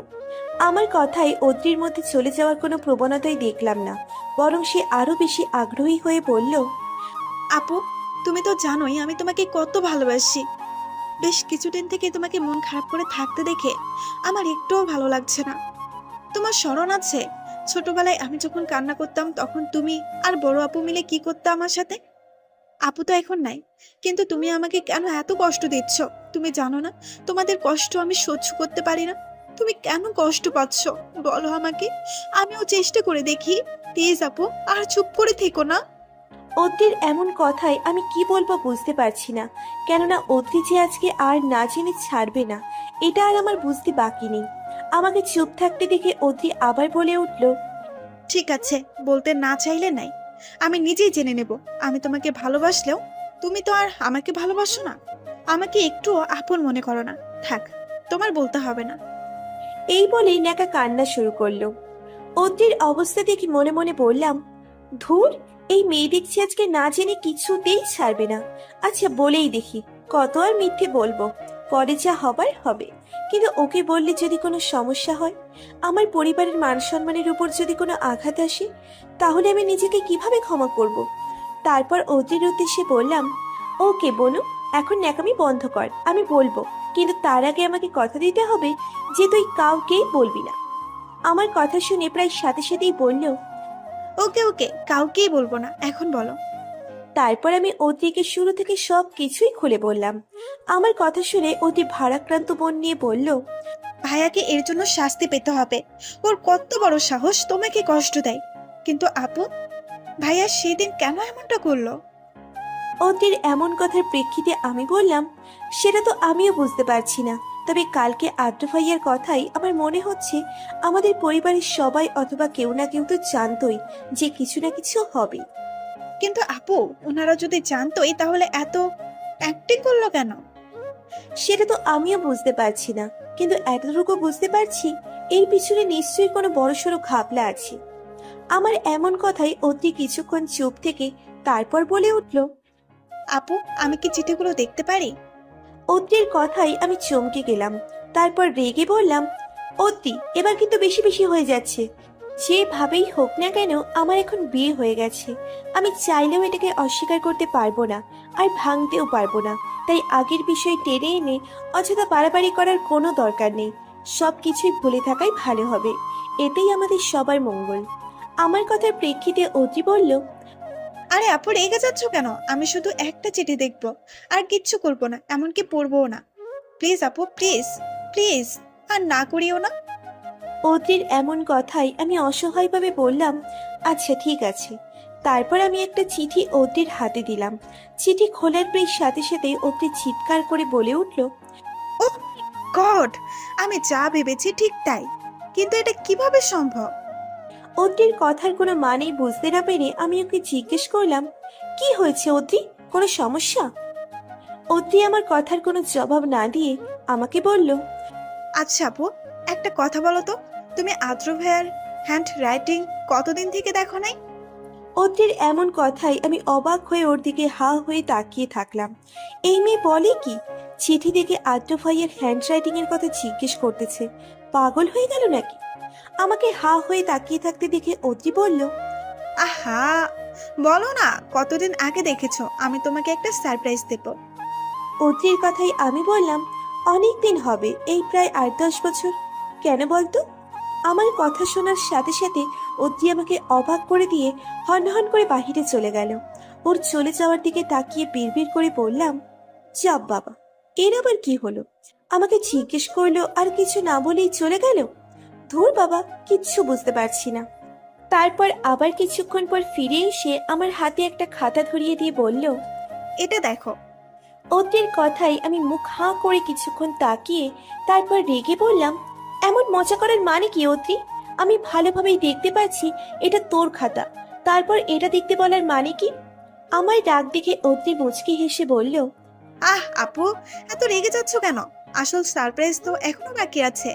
আমার কথায় অদ্রির মধ্যে চলে যাওয়ার কোনো প্রবণতাই দেখলাম না, বরং সে আরো বেশি আগ্রহী হয়ে বলল, আপু, তুমি তো জানোই আমি তোমাকে কত ভালোবাসি। বেশ কিছুদিন থেকে তোমাকে মন খারাপ করে থাকতে দেখে আমার একটুও ভালো লাগছে না। তোমার স্মরণ আছে ছোটবেলায় আমি যখন কান্না করতাম তখন তুমি আর বড় আপু মিলে কি করতে আমার সাথে? আপু তো এখন নাই, কিন্তু তুমি আমাকে কেন এত কষ্ট দিচ্ছ? তুমি জানো না তোমাদের কষ্ট আমি সহ্য করতে পারি না। তুমি কেন কষ্ট পাচ্ছ বলো আমাকে, আমিও চেষ্টা করে দেখি। প্লিজ আপু, আর চুপ করে থেকো না। অদ্রির এমন কথায় আমি কি বলবো বুঝতে পারছি না, কেননা অদ্রি যে আজকে আর না জেনে ছাড়বে না এটা আর আমার বুঝতে বাকি নেই। আমাকে চুপ থাকতে দেখে অদ্রি আবার বলে উঠল, ঠিক আছে, বলতে না চাইলে নাই, আমি নিজেই জেনে নেব। আমি তোমাকে ভালোবাসলেও তুমি তো আর আমাকে ভালোবাসো না, আমাকে একটুও আপন মনে করো না। থাক, তোমার বলতে হবে না। এই বলেই ন্যাকা কান্না শুরু করলো। অদ্রির অবস্থা দেখে মনে মনে বললাম, ধুর, এই মেয়ে দেখছি আজকে না জেনে কিছুতেই ছাড়বে না। আচ্ছা বলেই দেখি, কত আর মিথ্যে বলবো, পরে যা হবার হবে। কিন্তু ওকে বললে যদি কোনো সমস্যা হয়, আমার পরিবারের মান সম্মানের উপর যদি কোনো আঘাত আসে, তাহলে আমি নিজেকে কিভাবে ক্ষমা করব? তারপর অদ্রির উদ্দেশ্যে বললাম, ওকে বনু, এখন ন্যাকামি বন্ধ কর, আমি বলবো, কিন্তু তার আগে আমাকে কথা দিতে হবে যে তুই কাউকেই বলবি না। আমার কথা শুনে প্রায় সাথে সাথেই বলল, ওকে ওকে, কাউকেই বলবো না, এখন বলো। তারপর আমি অদ্রিকে শুরু থেকে সব কিছুই খুলে বললাম। আমার কথা শুনে অতি ভারাক্রান্ত মন নিয়ে বলল, ভাইয়াকে এর জন্য শাস্তি পেতে হবে। ওর কত বড় সাহস তোমাকে কষ্ট দেয়। কিন্তু আপু, ভাইয়া সেদিন কেন এমনটা করলো? অদ্রির এমন কথার প্রেক্ষিতে আমি বললাম, সেটা তো আমিও বুঝতে পারছি না, তবে কালকে আদ্র ভাইয়ার কথাই আমার মনে হচ্ছে আমাদের পরিবারের সবাই অথবা কেউ না কেউ তো জানতোই যে কিছু না কিছু হবে। কিন্তু আপু, ওনারা যদি জানতোই তাহলে এত অ্যাক্টিং করলো কেন? সেটা তো আমিও বুঝতে পারছি না, কিন্তু এতটুকু বুঝতে পারছি এর পিছনে নিশ্চয়ই কোনো বড়সড় ঘাপলা আছে। আমার এমন কথাই অতি কিছুক্ষণ চুপ থেকে তারপর বলে উঠল, আপু, আমি কি চিঠিগুলো দেখতে পারি? অদ্রির কথাই আমি চমকে গেলাম। তারপর রেগে বললাম, অদ্রি, এবার কিন্তু বেশি বেশি হয়ে যাচ্ছে। যেভাবেই হোক না কেন আমার এখন বিয়ে হয়ে গেছে, আমি চাইলেও এটাকে অস্বীকার করতে পারবো না, আর ভাঙতেও পারবো না। তাই আগের বিষয় টেনে এনে অযথা বাড়াবাড়ি করার কোনো দরকার নেই। সবকিছুই ভুলে থাকাই ভালো হবে, এতেই আমাদের সবার মঙ্গল। আমার কথার প্রেক্ষিতে অদ্রি বলল, আরে আপু, রেগে যাচ্ছ কেন? আমি শুধু একটা চিঠি দেখবো, আর কিচ্ছু করবো না, এমনকি পড়বো না। প্লিজ আপু, প্লিজ প্লিজ, আর না করিও না। অদ্রির এমন কথাই আমি অসহায়ভাবে বললাম, আচ্ছা ঠিক আছে। তারপর আমি একটা চিঠি অদ্রির হাতে দিলাম। চিঠি খোলার প্রায় সাথে সাথে অদ্রি চিৎকার করে বলে উঠল, ও গড, আমি যা ভেবেছি ঠিক তাই, কিন্তু এটা কিভাবে সম্ভব? অদ্রির কথার কোনো মানেই বুঝতে না পেরে আমি ওকে জিজ্ঞেস করলাম, কি হয়েছে অদ্রি, কোনো সমস্যা? অদ্রি আমার কথার কোনো জবাব না দিয়ে আমাকে বলল, আচ্ছা আপু, একটা কথা বলো তো, তুমি আদ্র ভাইয়ার হ্যান্ড রাইটিং কতদিন থেকে দেখো নাই? অদ্রির এমন কথাই আমি অবাক হয়ে ওর দিকে হা হয়ে তাকিয়ে থাকলাম। এই মেয়ে বলে কি, চিঠি দেখে আদ্র ভাইয়ের হ্যান্ডরাইটিং এর কথা জিজ্ঞেস করতেছে, পাগল হয়ে গেল নাকি? আমাকে হা হয়ে তাকিয়ে থাকতে দেখে অদ্রি বলল, আহা, বলো না কতদিন আগে দেখেছো, আমি তোমাকে একটা সারপ্রাইজ দেব। অদ্রির কথাই আমি বললাম, অনেক দিন হবে, এই প্রায় 8-10 বছর। কেন বলতো? আমার কথা শোনার সাথে সাথে অদ্রি আমাকে অবাক করে দিয়ে হনহন করে বাহিরে চলে গেল। ওর চলে যাওয়ার দিকে তাকিয়ে বিড়বিড় করে বললাম, যাব বাবা, এর আবার কি হলো? আমাকে জিজ্ঞেস করলো আর কিছু না বলেই চলে গেল। ধুর বাবা, কিচ্ছু বুঝতে পারছি না। তারপর আবার কিছুক্ষণ পর ফিরে এসে আমার হাতে একটা খাতা ধরিয়ে দিয়ে বলল, এটা দেখো। অদ্রির কথাই আমি মুখ হাঁ করে কিছুক্ষণ তাকিয়ে তারপর রেগে বললাম, এমন মজা করার মানে কি অদ্রি? আমি ভালোভাবেই দেখতে পাচ্ছি এটা তোর খাতা, তারপর এটা দেখতে বলার মানে কি? আমার রাগ দেখে অদ্রি মুচকি হেসে বলল, আহ আপু, এত রেগে যাচ্ছ কেন? আসল সারপ্রাইজ তো এখনো বাকি আছে।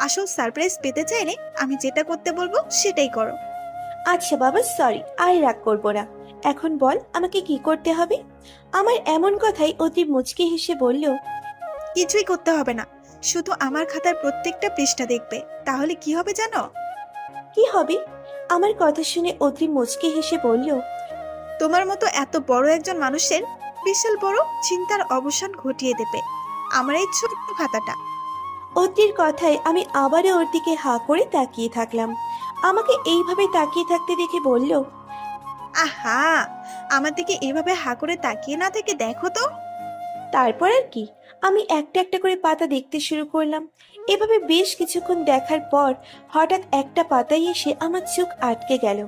আসল সারপ্রাইজ পেতে চাইলে আমি যেটা করতে বলবো সেটাই করো। আচ্ছা বাবা, সরি, আর রাগ করবো না। এখন বল আমাকে কি করতে হবে? আমার এমন কথাই অদ্রি মুচকি হেসে বলল, কিছুই করতে হবে না, শুধু আমার খাতার প্রত্যেকটা পৃষ্ঠা দেখবে, তাহলে কি হবে জানো? কি হবে? আমার কথা শুনে অদ্রি মুচকি হেসে বলল, তোমার মতো এত বড় একজন মানুষের বিশাল বড় চিন্তার অবসান ঘটিয়ে দেবে আমার এই ছোট্ট খাতাটা। অদ্রির কথায় আমি আবারও ওর দিকে হাঁ করে তাকিয়ে থাকলাম। আমাকে এইভাবে তাকিয়ে থাকতে দেখে বলল, আহা, আমার দিকে এভাবে হা করে তাকিয়ে না থেকে দেখো তো। তারপর আর কি, আমি একটা একটা করে পাতা দেখতে শুরু করলাম। এভাবে বেশ কিছুক্ষণ দেখার পর হঠাৎ একটা পাতায় এসে আমার চোখ আটকে গেল।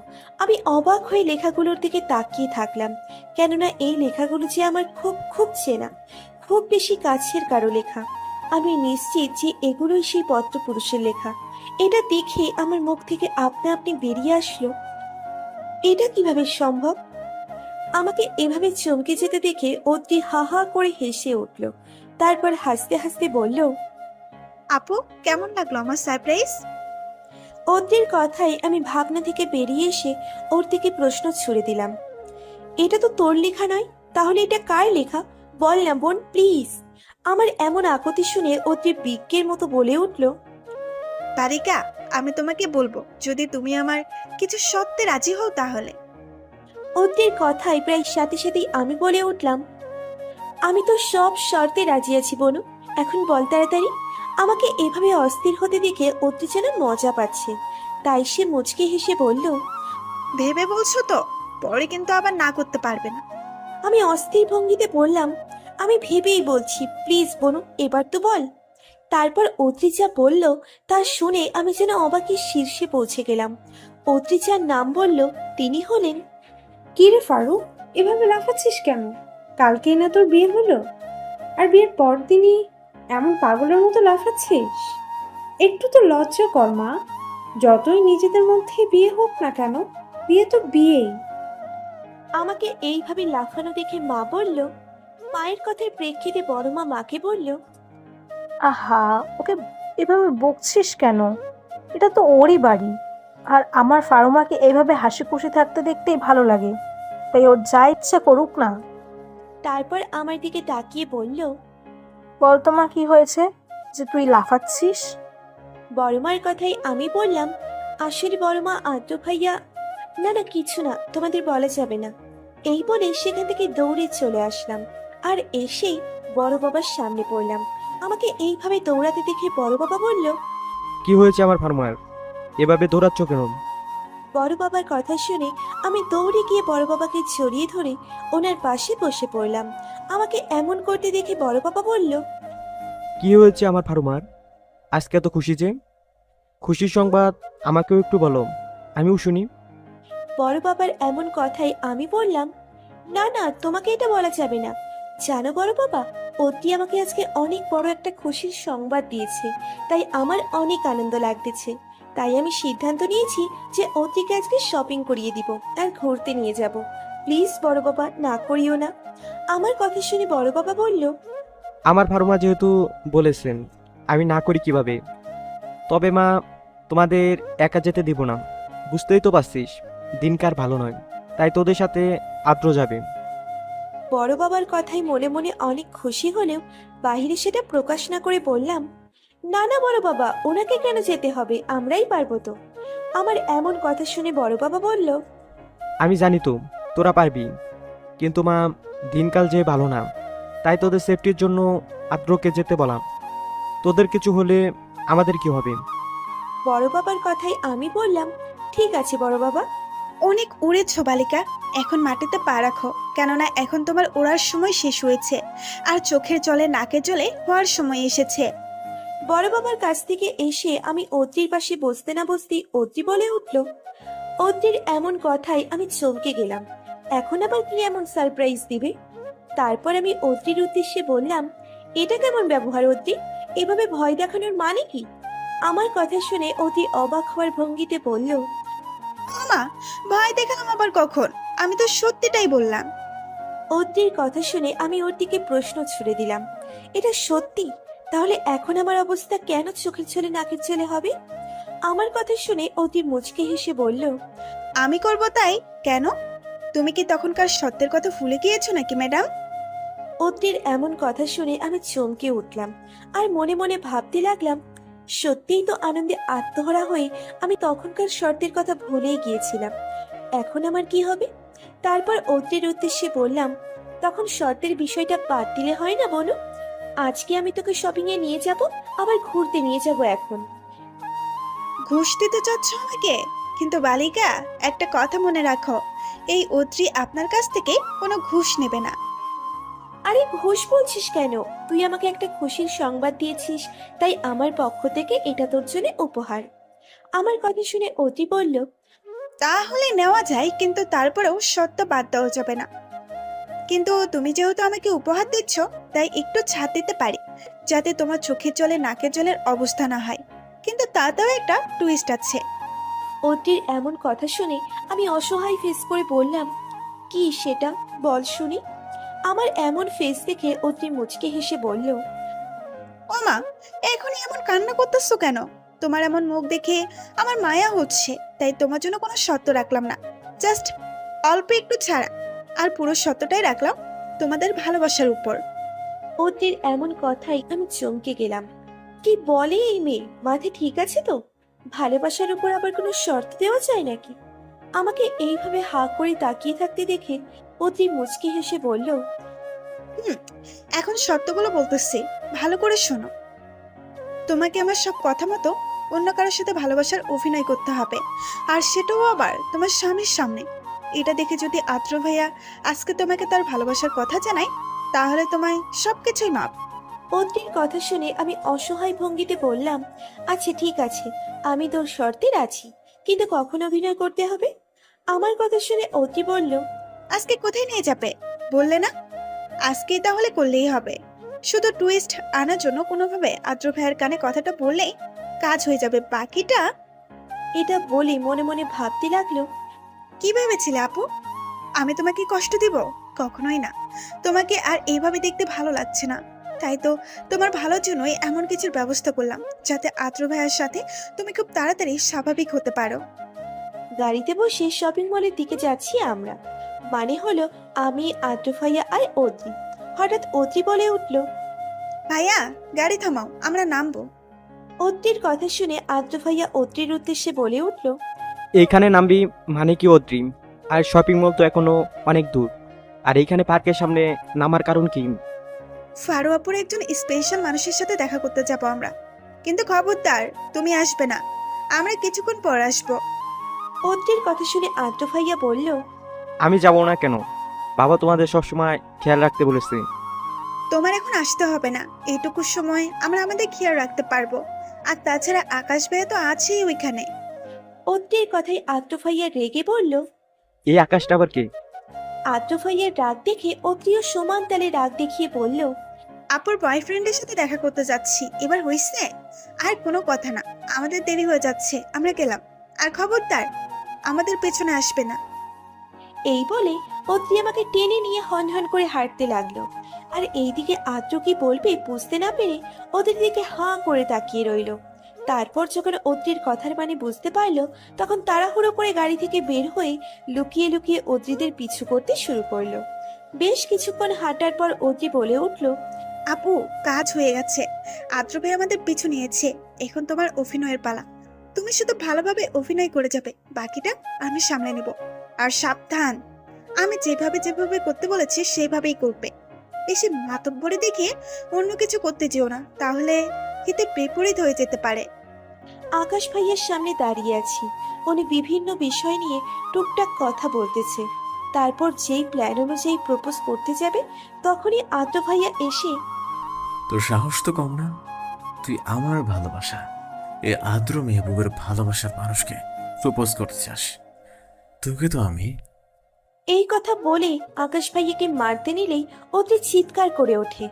আমি অবাক হয়ে লেখাগুলোর দিকে তাকিয়ে থাকলাম, কেননা এই লেখাগুলো যে আমার খুব খুব চেনা, খুব বেশি কাছের কারো লেখা। আমি নিশ্চিত যে এগুলোই সেই পত্রপুরুষের লেখা। এটা দেখে আমার মুখ থেকে আপনা আপনি বেরিয়ে আসলো, এটা কিভাবে সম্ভব? আমাকে এভাবে চমকে যেতে দেখে অদ্রি হা হা করে হেসে উঠল। তারপর হাসতে হাসতে বলল, আপু, কেমন লাগলো আমার সারপ্রাইজ? অদ্রির কথায় আমি ভাবনা থেকে বেরিয়ে এসে ওর দিকে প্রশ্ন ছুড়ে দিলাম, এটা তো তোর লেখা নয়, তাহলে এটা কার লেখা? বল না বোন, প্লিজ। আমার এমন আকুতি শুনে অদ্রি বিজ্ঞের মতো বলে উঠল, বারিকা, আমি তোমাকে বলবো, যদি তুমি আমার কিছু সত্যি রাজি হও তাহলে। অদ্রির কথায় প্রায় সাথে সাথেই আমি বলে উঠলাম, আমি তো সব শর্তে রাজি আছি বনু, এখন বল তাড়াতাড়ি। আমাকে এভাবে অস্থির হতে দেখে অদ্রি যেন মজা পাচ্ছে, তাই সে মুচকি হেসে বলল, ভেবে বলছো তো? পরে কিন্তু আবার না করতে পারবে না। আমি অস্থির ভঙ্গিতে বললাম, আমি ভেবেই বলছি, প্লিজ বনু, এবার তো বল। তারপর অদ্রি যা বলল তা শুনে আমি যেন অবাকের শীর্ষে পৌঁছে গেলাম। অদ্রি যার নাম বলল তিনি হলেন, কি রে ফারুক, এভাবে লাফাচ্ছিস কেন? কালকেই না তোর বিয়ে হলো, আর বিয়ের পর দিনই এমন পাগলের মতো লাফাচ্ছিস? একটু তো লজ্জা কর মা। যতই নিজেদের মধ্যে বিয়ে হোক না কেন, বিয়ে তো বিয়েই। আমাকে এইভাবে লাফানো দেখে মা বলল, মায়ের কথার প্রেক্ষিতে বড় মা মাকে বলল, আহা, ওকে এভাবে বকছিস কেন? এটা তো ওরই বাড়ি, আর আমার ফারুমাকে এইভাবে হাসি খুশি থাকতে দেখতেই ভালো লাগে, তাই ওর যা ইচ্ছা করুক না। তারপর আমার দিকে তাকিয়ে বলল, বল তোমার কি হয়েছে যে তুই লাফাচ্ছিস? বড় মার কথাই আমি বললাম, আসলে বড় মা, আদ্র ভাইয়া, না না কিছু না, তোমাদের বলা যাবে না। এই বলে সেখান থেকে দৌড়ে চলে আসলাম, আর এসেই বড় বাবার সামনে পড়লাম। আমাকে এইভাবে দৌড়াতে দেখে বড় বাবা বলল, কি হয়েছে আমার ফার্মার? এভাবে দৌড়াচ্ছ কেন? বড় বাবার কথা শুনে আমি দৌড়ে গিয়ে বড় বাবাকে জড়িয়ে ধরে ওনার পাশে বসে পড়লাম। আমাকে এমন করতে দেখে বড় বাবা বলল, কি হয়েছে আমার ফার্মার? আজকে এত খুশি যে? খুশির সংবাদ আমাকেও একটু বলো, আমিও শুনি। বড় বাবার এমন কথাই আমি বললাম, না না, তোমাকে এটা বলা যাবে না। জানো বড় বাবা, অতি আমাকে আজকে অনেক বড় একটা খুশির সংবাদ দিয়েছে, তাই আমার অনেক আনন্দ লাগতেছে। তাই আমি সিদ্ধান্ত নিয়েছি যে অতিকে আজকে শপিং করিয়ে দিব আর ঘুরতে নিয়ে যাব। প্লিজ বড় বাবা, না করিও না। আমার কথা শুনে বড় বাবা বলল, আমার ফার্মা যেহেতু বলেছেন, আমি না করি কিভাবে? তবে মা, তোমাদের একা যেতে দিব না। বুঝতেই তো পারছিস দিনকার ভালো নয়, তাই তোদের সাথে আদ্র যাবে। বড় বাবার কথাই মনে মনে অনেক খুশি হলেও বাহিরে সেটা প্রকাশ না করে বললাম, না না বড় বাবা, ওনাকে কেন যেতে হবে, আমরাই পারবো তো। আমার এমন কথা শুনে বড় বাবা বলল, আমি জানি তো তোরা পারবি, কিন্তু মা, দিনকাল যে ভালো না, তাই তোদের সেফটির জন্য আদ্রকে যেতে বললাম। তোদের কিছু হলে আমাদের কি হবে? বড় বাবার কথাই আমি বললাম, ঠিক আছে বড় বাবা। অনেক উড়েছো বালিকা, এখন মাটিতে পা রাখো, কেননা এখন তোমার ওড়ার সময় শেষ হয়েছে, আর চোখের জলে নাকের জলে হওয়ার সময় এসেছে। বড় বাবার কাছ থেকে এসে আমি অদ্রির পাশে বসতে না বসতেই অদ্রি বলে উঠল। অদ্রির এমন কথায় আমি চমকে গেলাম, এখন আবার কি এমন সারপ্রাইজ দিবে? তারপর আমি অদ্রির উদ্দেশ্যে বললাম, এটা কেমন ব্যবহার অদ্রি, এভাবে ভয় দেখানোর মানে কি? আমার কথা শুনে অতি অবাক হওয়ার ভঙ্গিতে বলল, মা, ভয় দেখালাম আবার কখন? আমি তো সত্যিটাই বললাম। অদ্রির কথা শুনে আমি ওর দিকে প্রশ্ন ছুড়ে দিলাম, এটা সত্যি? তাহলে এখন আমার অবস্থা কেন চোখের ছেলে নাকের ছেলে হবে? আমার কথা শুনে অতি মুচকে হেসে বলল, আমি করব তাই? কেন? তুমি কি তখনকার সত্যের কথা ভুলে গিয়েছো নাকি ম্যাডাম? অত্রির এমন কথা শুনে আমি চমকে উঠলাম আর মনে মনে ভাবতে লাগলাম, সত্যিই তো আনন্দে আত্মহারা হয়ে আমি তখনকার শর্তের কথা ভুলেই গিয়েছিলাম। এখন আমার কি হবে? তারপর অত্রির উদ্দেশ্যে বললাম, তখন শর্তের বিষয়টা বাদ দিলে হয় না বলো? আজকে আমি তোকে শপিং এ নিয়ে যাব, আবার ঘুরতে নিয়ে যাব এখন। ঘুষ দিতে চাচ্ছ আমাকে? কিন্তু বালিকা, একটা কথা মনে রাখো, এই অত্রি আপনার কাছ থেকে কোনো ঘুষ নেবে না। আরে ঘুষ বলছিস কেন? তুই আমাকে একটা খুশির সংবাদ দিয়েছিস, তাই আমার পক্ষ থেকে এটা তোর জন্য উপহার। আমার কথা শুনে অতি বলল, তাহলে নেওয়া যায়, কিন্তু তারপরেও সত্য বাদ দেওয়া যাবে না। কিন্তু তুমি যেহেতু আমাকে উপহার দিচ্ছ, তাই একটু ছাড় দিতে পারি, যাতে তোমার চোখের জলে নাকের জলের অবস্থা না হয়। কিন্তু তাতেও একটা টুইস্ট আছে। অতির এমন কথা শুনে আমি অসহায় ফেস করে বললাম, কি সেটা বল শুনি। আমার এমন ফেস দেখে অতি মুচকে হেসে বলল, ও মা, এখনই এমন কান্না করতেছো কেন? তোমার এমন মুখ দেখে আমার মায়া হচ্ছে, তাই তোমার জন্য কোনো শর্ত রাখলাম না, জাস্ট অল্প একটু ছাড়া। আর পুরো শর্তটাই রাখলাম তোমাদের ভালোবাসার উপর। অতির এমন কথাই আমি চমকে গেলাম। কি বলে এই মেয়ে? মাথা ঠিক আছে তো? ভালোবাসার উপর আবার কোনো শর্ত দেওয়া যায় নাকি? আমাকে এইভাবে হা করে তাকিয়ে থাকতে দেখে অতি মুচকি হেসে বলল, হুম, এখন শর্তগুলো বলতেছি, ভালো করে শোনো। তোমাকে আমার সব কথা মতো অন্য কারোর সাথে ভালোবাসার অভিনয় করতে হবে, আর সেটাও আবার তোমার স্বামীর সামনে। এটা দেখে যদি আদ্র ভাইয়া আজকে তোমাকে তার ভালোবাসার কথা জানায়, তাহলে তোমায় সবকিছুই মাপ। অতির কথা শুনে আমি অসহায় ভঙ্গিতে বললাম, আচ্ছা ঠিক আছে, আমি তোর শর্তে রাজি, কিন্তু কখন অভিনয় করতে হবে? আমার কথা শুনে অতি বলল, আজকে কোথায় নিয়ে যাবে বললে না? আজকেই তাহলে করলেই হবে। শুধু টুইস্ট আনার জন্য কোনোভাবে আদ্র ভাইয়ের কানে কথাটা বললেই কাজ হয়ে যাবে, বাকিটা। এটা বলে মনে মনে ভাবতে লাগলো, কি ভেবেছিলে আপু, আমি তোমাকে কষ্ট দিব? কখনোই না। তোমাকে আর এইভাবে দেখতে ভালো লাগছে না, তাই তো তোমার ভালোর জন্যই এমন কিছুর ব্যবস্থা করলাম, যাতে আদ্র ভাইয়ের সাথে তুমি খুব তাড়াতাড়ি স্বাভাবিক হতে পারো। গাড়িতে বসে শপিং মলের দিকে যাচ্ছি আমরা। মানে হলো আমি, আদ্র ভাইয়া আর অতি। হঠাৎ অতি বলে উঠল, ভাইয়া, গাড়ি থামাও, আমরা নামবো। অত্রির কথা শুনে আদ্র ভাইয়া অত্রির উদ্দেশ্যে বলে উঠল, এইখানে নামবি মানে কি অদ্রিম? আর শপিং মল তো এখনো অনেক দূর, আর এইখানে পার্কের সামনে নামার কারণ কি? ফারুয়াপুর একজন স্পেশাল মানুষের সাথে দেখা করতে যাবো আমরা, কিন্তু খবরদার তুমি আসবে না, আমরা কিছুক্ষণ পর আসবো। অত্রির কথা শুনে আদ্র ভাইয়া বলল, আমি যাব না কেন? বাবা তোমাদের সবসময় খেয়াল রাখতে বলেছে। তোমার এখন আসতে হবে না, এইটুকু সময় আমরা আমাদের খেয়াল রাখতে পারবো। আর তাছাড়া আকাশ ভাইয়া তো আছেই ওইখানে। অত্রির কথায় আদ্র ভাইয়া রেগে বলল। এই আকাশটা আবার কে? আদ্র ভাইয়ার রাগ দেখে অত্রিও সমান তালে রাগ দেখিয়ে বলল, আপুর বয়ফ্রেন্ডের সাথে দেখা করতে যাচ্ছি, এবার হইছে? আর কোনো কথা না, আমাদের দেরি হয়ে যাচ্ছে, আমরা গেলাম। আর খবরদার আমাদের পেছনে আসবে না। এই বলে অত্রি আমাকে টেনে নিয়ে হনহন করে হাঁটতে লাগলো। আর এইদিকে আদ্র কি বলবে বুঝতে না পেরে ওদের দিকে হাঁ করে তাকিয়ে রইল। তারপর যখন অত্রির কথার মানে বুঝতে পারলো, তখন তাড়াহুড়ো করে গাড়ি থেকে বের হয়ে লুকিয়ে লুকিয়ে অত্রিদের পিছু করতে শুরু করলো। বেশ কিছুক্ষণ হাঁটার পর অত্রি বলে উঠল, আপু, কাজ হয়ে গেছে, আদ্র ভাই আমাদের পিছু নিয়েছে, এখন তোমার অভিনয়ের পালা। তুমি শুধু ভালোভাবে অভিনয় করে যাবে, বাকিটা আমি সামলে নেব। আর সাবধান, আমি যেভাবে যেভাবে করতে বলেছি সেভাবেই করবে। বেশি মাতব্বরি দেখিয়ে অন্য কিছু করতে যেও না, তাহলে হিতে বিপরীত হয়ে যেতে পারে। আকাশ ভাইয়ের সামনে দাঁড়িয়ে আছি। উনি বিভিন্ন বিষয় নিয়ে টুকটাক কথা বলতেছে। তারপর যেই প্ল্যান অনুযায়ী প্রপোজ করতে যাবে, তখনই আদ্র ভাইয়া এসে, তোর সাহস তো কম না? তুই আমার ভালোবাসা, এ আদ্র মেহবুবের ভালোবাসার মানুষকে প্রপোজ করতে চাস? তোকে তো আমি। এই কথা বলে আকাশ ভাইয়াকে মারতে নিলেই অত্রি চিৎকার করে ওঠে।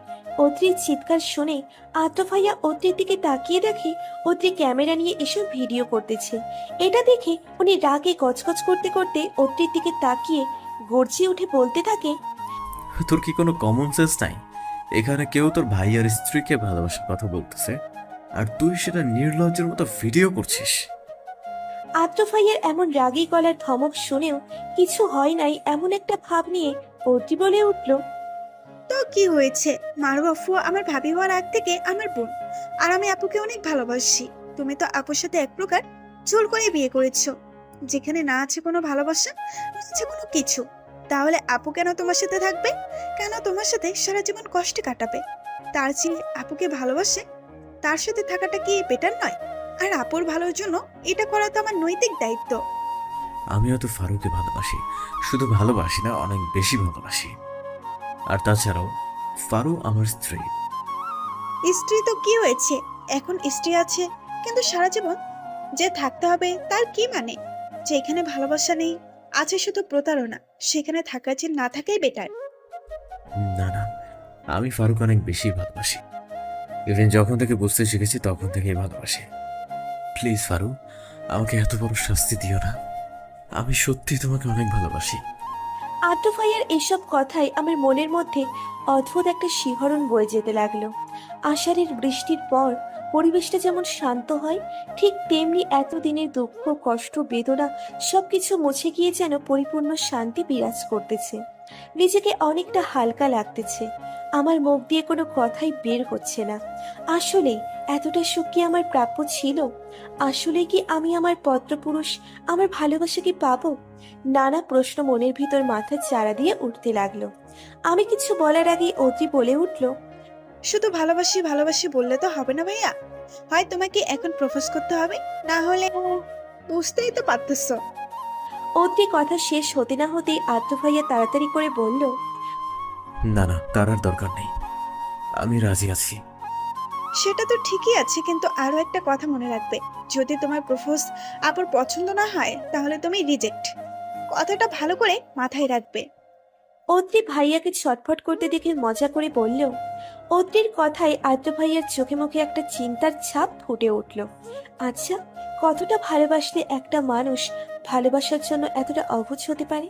অত্রির চিৎকার শুনে আদ্র ভাইয়া অত্রির দিকে তাকিয়ে দেখে অত্রি ক্যামেরা নিয়ে এসে ভিডিও করতেছে। এটা দেখে উনি রাগে গজগজ করতে করতে অত্রির দিকে তাকিয়ে গর্জিয়ে উঠে বলতে থাকে, তোর কি কোনো কমন সেন্স নাই? এখানে কেউ তোর ভাই আর স্ত্রীকে ভালোবাসার কথা বলতেছে, আর তুই সেটা নির্লজ্জের মতো ভিডিও করছিস। আদ্র ভাইয়ের এমন রাগী গলার ধমক শুনেও কিছু হয় নাই এমন একটা ভাব নিয়ে অতি বলে উঠল, তো কি হয়েছে, মারু আফু আমার ভাবি হওয়ার আগ থেকে আমার বোন, আর আমি আপুকে অনেক ভালোবাসি। তুমি তো আপুর সাথে এক প্রকার জোর করে বিয়ে করেছো, যেখানে না আছে কোনো ভালোবাসা, না আছে কোনো কিছু। তাহলে আপু কেন তোমার সাথে থাকবে, কেন তোমার সাথে সারা জীবন কষ্টে কাটাবে? তার চেয়ে আপুকে ভালোবাসে তার সাথে থাকাটা কি বেটার নয়? আর আপুর ভালোর জন্য এটা করা তো আমার নৈতিক দায়িত্ব। আমিও তো ফারুকে ভালোবাসি, শুধু ভালোবাসি না, অনেক বেশি ভালোবাসি। আর তাছাড়াও ফারু আমার স্ত্রী। স্ত্রী তো কি হয়েছে, এখন স্ত্রী আছে, কিন্তু সারা জীবন যে থাকতে হবে তার কি মানে? যেখানে ভালোবাসা নেই, আছে শুধু প্রতারণা, সেখানে থাকার চেয়ে না থাকাই বেটার। না না, আমি ফারুক অনেক বেশি ভালোবাসি। ইভেন যখন থেকে বুঝতে শিখেছি তখন থেকেই ভালোবাসি। প্লিজ ফারু, আমাকে এত বড় শাস্তি দিও না। আমি সত্যি তোমাকে অনেক ভালোবাসি। আদ্র ভাইয়ার এসব কথাই আমার মনের মধ্যে অদ্ভুত একটা শিহরণ বয়ে যেতে লাগলো। আষাঢ়ের বৃষ্টির পর পরিবেশটা যেমন শান্ত হয়, ঠিক তেমনি এতদিনের দুঃখ, কষ্ট, বেদনা সবকিছু মুছে গিয়ে যেন পরিপূর্ণ শান্তি বিরাজ করতেছে। নিজেকে অনেকটা হালকা লাগতেছে। আমার মুখ দিয়ে কোনো কথাই বের হচ্ছে না। আসলেই এতটা সুখ কি আমার প্রাপ্য ছিল? আসলে কি আমি আমার পত্রপুরুষ, আমার ভালোবাসা কি পাবো? নানা প্রশ্ন মনের ভিতর মাথা চাড়া দিয়ে উঠতে লাগলো। আমি কিছু বলার আগেই অতি বলে উঠল, শুধু ভালোবাসি ভালোবাসি বললে তো হবে না ভাইয়া, হয় তোমাকে এখন প্রপোজ করতে হবে, না হলে বুঝতেই তো পারতেছ। অতি কথা শেষ হতে না হতেই আদ্র ভাইয়া তাড়াতাড়ি করে বলল, না না, তার আর দরকার নেই, আমি রাজি আছি। সেটা তো ঠিকই আছে, কিন্তু আরো একটা কথা মনে রাখবে, যদি তোমার প্রপোজ আপুর পছন্দ না হয় তাহলে তুমি রিজেক্ট। কথাটা ভালো করে মাথায় রাখবে। অত্রি ভাইয়াকে ছটফট করতে দেখে মজা করে বলল। অত্রির কথায় আদ্র ভাইয়ার চোখে মুখে একটা চিন্তার ছাপ ফুটে উঠল। আচ্ছা, কতটা ভালোবাসলে একটা মানুষ ভালোবাসার জন্য এতটা অবুঝ হতে পারে?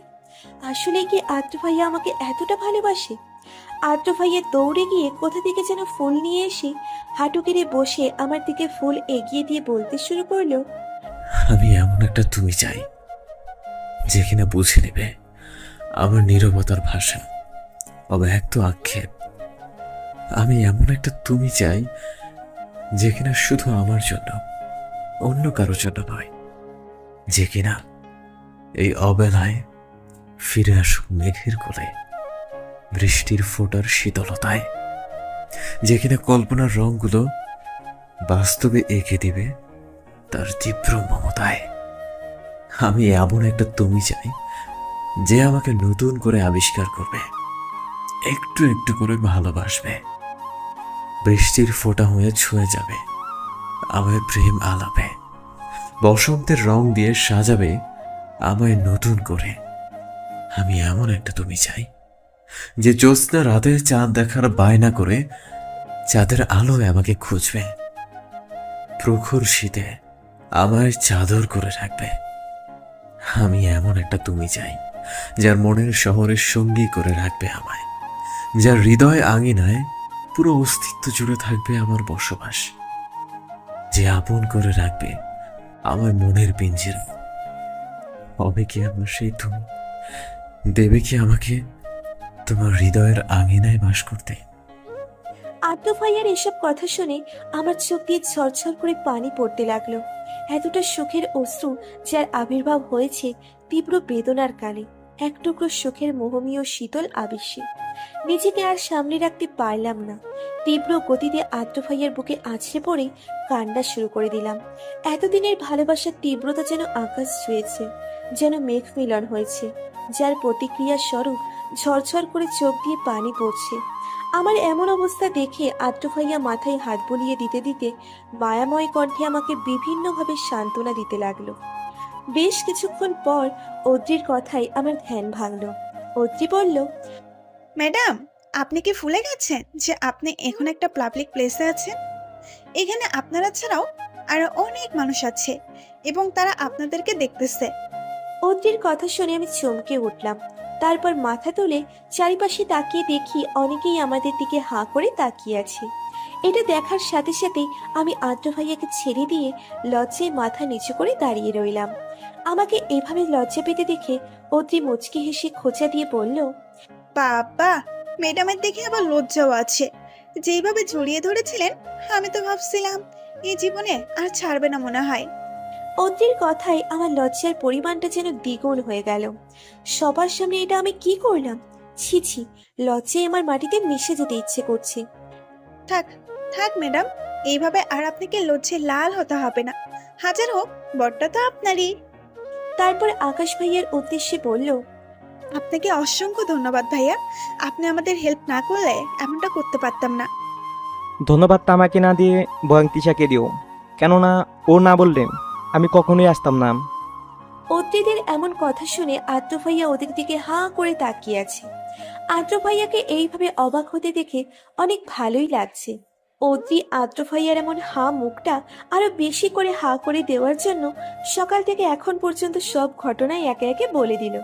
আসলে কি আদ্র ভাইয়া আমাকে এতটা ভালোবাসে? আদ্র ভাইয়া দৌড়ে গিয়ে কোথা থেকে যেন ফুল নিয়ে এসে হাঁটু গেড়ে বসে আমার দিকে ফুল এগিয়ে দিয়ে বলতে শুরু করলো, আমি এমন একটা তুমি চাই যে কিনা বুঝে নেবে আমার নীরবতার ভাষা, অব্যক্ত আক্ষেপ। আমি এমন একটা তুমি চাই যে কিনা শুধু আমার জন্য, অন্য কারোর জন্য নয়। যে কিনা এই অবেলায় ফিরে আসুক মেঘের কোলে, বৃষ্টির ফোঁটার শীতলতায়। যে কিনা কল্পনার রংগুলো বাস্তবে এঁকে দিবে তার তীব্র মমতায়। আমি এমন একটা তুমি চাই যে আমাকে নতুন করে আবিষ্কার করবে, একটু একটু করে ভালোবাসবে, বৃষ্টির ফোঁটা হয়ে ছুঁয়ে যাবে আমায় প্রেম আলাপে, বসন্তের রং দিয়ে সাজাবে আমায় নতুন করে। আমি এমন একটা তুমি চাই যে জ্যোৎস্না রাতে চাঁদ দেখার বায়না করে চাঁদের আলোয় আমাকে খুঁজবে, প্রখর শীতে আমায় চাদর করে রাখবে। আমি এমন একটা তুমি চাই যার মনের শহরের সঙ্গী করে রাখবে আমায়, যার হৃদয় আঙিনায় পুরো অস্তিত্ব জুড়ে থাকবে আমার বসবাস, যে আপন করে রাখবে আমার মনের পিঞ্জিরা। হবে কি আমার সেই তুমি? দেবে কি আমাকে তোমার হৃদয়ের আঙিনায় বাস করতে? আদ্র ভাইয়ার এসব কথা শুনে আমার চোখ দিয়ে ঝরঝর করে পানি পড়তে লাগলো। এতটা সুখের অশ্রু যার আবির্ভাব হয়েছে তীব্র বেদনার কালে, এক টুকরো সুখের মোহমীয় শীতল আবেশে। নিজেকে আর সামনে রাখতে পারলাম না। তীব্র গতিতে আদ্র ভাইয়ার বুকে আছড়ে পড়ে কান্না শুরু করে দিলাম। এতদিনের ভালোবাসার তীব্রতা যেন আকাশ ছুঁয়েছে, যেন মেঘ মিলন হয়েছে, যার প্রতিক্রিয়া স্বরূপ ঝরঝর করে চোখ দিয়ে পানি পড়ছে। আমার এমন অবস্থা দেখে আদ্র ভাইয়া মাথায় হাত বুলিয়ে দিতে দিতে মায়াময় কণ্ঠে আমাকে বিভিন্নভাবে সান্ত্বনা দিতে লাগলো। বেশ কিছুক্ষণ পর অদ্রির কথায় আমার ধ্যান ভাঙলো। অদ্রি বলল, ম্যাডাম, আপনি কি ভুলে গেছেন যে আপনি এখন একটা পাবলিক প্লেসে আছেন? এখানে আপনারা ছাড়াও আরো অনেক মানুষ আছে এবং তারা আপনাদেরকে দেখতেছে। অদ্রির কথা শুনে আমি চমকে উঠলাম। তারপর মাথা তুলে চারিপাশে তাকিয়ে দেখি অনেকেই আমাদের দিকে হাঁ করে তাকিয়ে আছে। এটা দেখার সাথে সাথেই আমি আদ্র ভাইয়াকে ছেড়ে দিয়ে লজ্জায় মাথা নিচু করে দাঁড়িয়ে রইলাম। আমাকে এভাবে লজ্জা পেতে দেখে অদ্রি মুচকি হেসে খোঁচা দিয়ে বলল, বাবা, ম্যাডামের দেখে আবার লজ্জাও আছে। যেইভাবে জড়িয়ে ধরেছিলেন, আমি তো ভাবছিলাম এই জীবনে আর ছাড়বে না মনে হয়। অদ্রির কথায় আমার লজ্জার পরিমাণটা যেন দ্বিগুণ হয়ে গেল। সবার সামনে এটা আমি কি করলাম? ছি ছি, লজ্জায় আমার মাটিতে মিশে যেতে ইচ্ছে করছে। থাক থাক ম্যাডাম, এইভাবে আর আপনাকে লজ্জায় লাল হতে হবে না। হাজার হোক, বরটা তো আপনারই। তারপর আকাশ ভাইয়ার উদ্দেশ্যে বলল, আপনাকে অসংখ্য ধন্যবাদ ভাইয়া। আপনি আমাদের হেল্প না করলে এমনটা করতে পারতাম না। ধন্যবাদটা আমাকে না দিয়ে বরং তিশাকে দিও, কেননা ও না বললে আমি কখনোই আসতাম না। অদ্রিদের এমন কথা শুনে আদ্র ভাইয়া ওদের দিকে হাঁ করে তাকিয়ে আছে। আদ্র ভাইয়াকে এইভাবে অবাক হতে দেখে অনেক ভালোই লাগছে। অদ্রি আদ্র ভাইয়ার এমন হাঁ মুখটা আরো বেশি করে হাঁ করে দেওয়ার জন্য সকাল থেকে এখন পর্যন্ত সব ঘটনাই একে একে বলে দিল,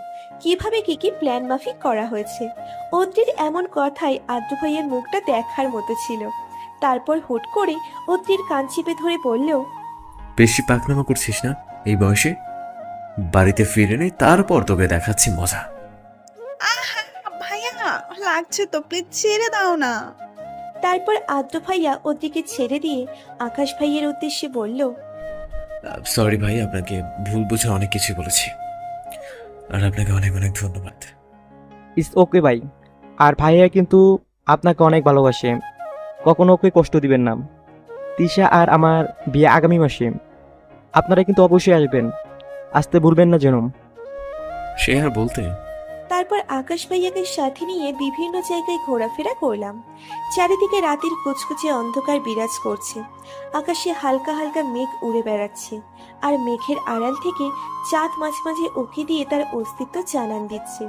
কিভাবে কি কি প্ল্যান মাফিক করা হয়েছে। অদ্রির এমন কথাই আদ্র ভাইয়ার মুখটা দেখার মতো ছিল। তারপর হুট করে অদ্রির কান চিপে ধরে বলল, বেশি পাকনামা করছিস না এই বয়সে? বাড়িতে ফিরে নে, তারপর তোকে দেখাচ্ছি মজা। আহা ভাইয়া, লাগছে তো, প্লিজ ছেড়ে দাও না। তারপর আদ্র ভাইয়া ওদিকে ছেড়ে দিয়ে আকাশ ভাইয়ের উদ্দেশ্যে বলল, সরি ভাই, আপনাকে ভুল বুঝে অনেক কিছু বলেছি, আর আপনাকে অনেক অনেক ধন্যবাদ। ইটস ওকে ভাই। আর ভাইয়া কিন্তু আপনাকে অনেক ভালোবাসে, কখনো ওকে কষ্ট দিবেন না। তিশা আর আমার বিয়ে আগামী মাসে, আপনারা কিন্তু অবশ্যই আসবেন, আসতে ভুলবেন না যেন। সে আর বলতে। তারপর আকাশ ভাইয়াকে সাথে নিয়ে বিভিন্ন জায়গায় ঘোরাফেরা করলাম। চারিদিকে রাতের কুচকুচে অন্ধকার বিরাজ করছে। আকাশে হালকা হালকা মেঘ উড়ে বেড়াচ্ছে, আর মেঘের আড়াল থেকে চাঁদ মাঝে মাঝে উঁকি দিয়ে তার অস্তিত্ব জানান দিচ্ছে।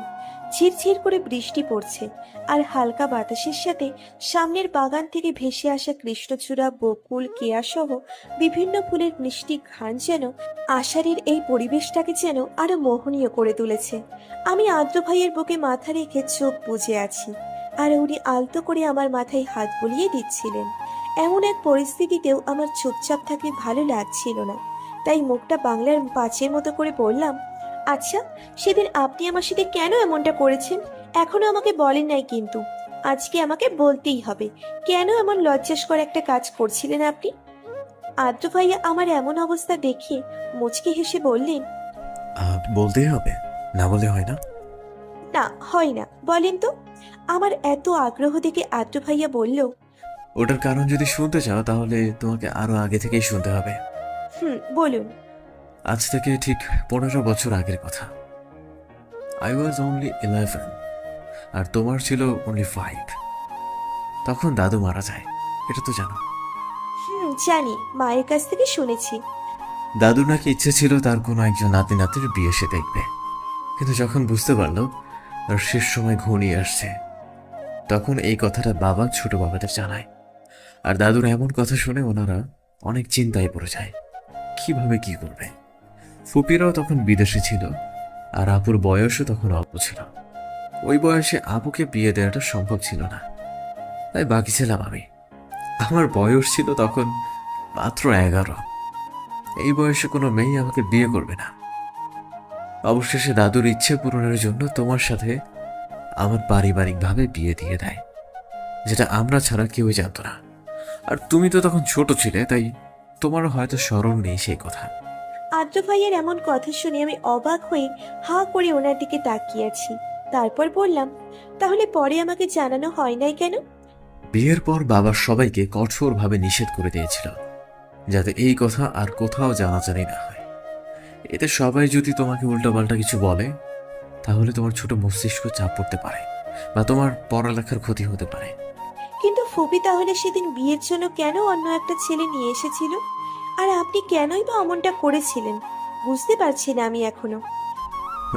ঝিরঝির করে বৃষ্টি পড়ছে, আর হালকা বাতাসের সাথে সামনের বাগান থেকে ভেসে আসা কৃষ্ণচূড়া, বকুল, কেয়া সহ বিভিন্ন ফুলের মিষ্টি ঘ্রাণ যেন আষাঢ়ের এই পরিবেশটাকে যেন আরো মোহনীয় করে তুলেছে। আমি আদ্র ভাইয়ের বুকে মাথা রেখে চোখ বুজে আছি, আর উনি আলতো করে আমার মাথায় হাত বুলিয়ে দিচ্ছিলেন। এমন এক পরিস্থিতিতেও আমার চুপচাপ থাকতে ভালো লাগছিল না, তাই মুখটা বাংলার পাঁচের মতো করে বললাম, আচ্ছা, সেদিন আপনি আমার সাথে কেন এমনটা করেছেন? এখনো আমাকে বলেন নাই, কিন্তু আজকে আমাকে বলতেই হবে, কেন এমন লজ্জাস্কর একটা কাজ করছিলেন আপনি? আদ্র ভাইয়া আমার এমন অবস্থা দেখে মুচকি হেসে বললেন, বলতেই হবে, না বলে হয় না। না, হয় না, বলেন তো। আমার এত আগ্রহ দেখে আদ্র ভাইয়া বলল, ওটার কারণ যদি শুনতে চাও তাহলে তোমাকে আরো আগে থেকেই শুনতে হবে। বলুন। আজ থেকে ঠিক 15 বছর আগের কথা। আই ওয়াজ অনলি 11, আর তোমার ছিল অনলি 5। তখন দাদু মারা যায়, এটা তো জানো। জানি, মায়ের কাছ থেকে শুনেছি। দাদুর নাকি ইচ্ছে ছিল তার কোনো একজন নাতি নাতির বিয়ে সে দেখবে, কিন্তু যখন বুঝতে পারলো আর শেষ সময় ঘনিয়ে আসছে, তখন এই কথাটা বাবা ছোট বাবাদের জানায়। আর দাদুর এমন কথা শুনে ওনারা অনেক চিন্তায় পড়ে যায়, কিভাবে কি করবে। ফুপিরাও তখন বিদেশে ছিল, আর আপুর বয়সও তখন অল্প ছিল। ওই বয়সে আপুকে বিয়ে দেওয়াটা সম্ভব ছিল না, তাই বাকি ছিলাম আমি। আমার বয়স ছিল তখন মাত্র 11। এই বয়সে কোনো মেয়ে আমাকে বিয়ে করবে না। অবশেষে দাদুর ইচ্ছে পূরণের জন্য তোমার সাথে আমার পারিবারিকভাবে বিয়ে দিয়ে দেয়, যেটা আমরা ছাড়া কেউই জানতো না। আর তুমি তো তখন ছোট ছিলে, তাই তোমারও হয়তো স্মরণ নেই সেই কথা। আদ্র ভাইয়ের এমন কথা শুনে আমি অবাক হয়ে হাঁ করে ওনার দিকে তাকিয়ে আছি। তারপর বললাম, তাহলে পরে আমাকে জানানো হয় নাই কেন? বিয়ের পর বাবা সবাইকে কঠোরভাবে নিষেধ করে দিয়েছিল, যাতে এই কথা আর কোথাও জানাজানি না হয়। এতে সবাই যদি তোমাকে উল্টাপাল্টা কিছু বলে, তাহলে তোমার ছোট মস্তিষ্ক চাপ পড়তে পারে, বা তোমার পড়ালেখার ক্ষতি হতে পারে। কিন্তু ফুপি তাহলে সেদিন বিয়ের জন্য কেন অন্য একটা ছেলে নিয়ে এসেছিল? আর আপনি কেনই বা অমনটা করেছিলেন বুঝতে পারছি না আমি এখনো।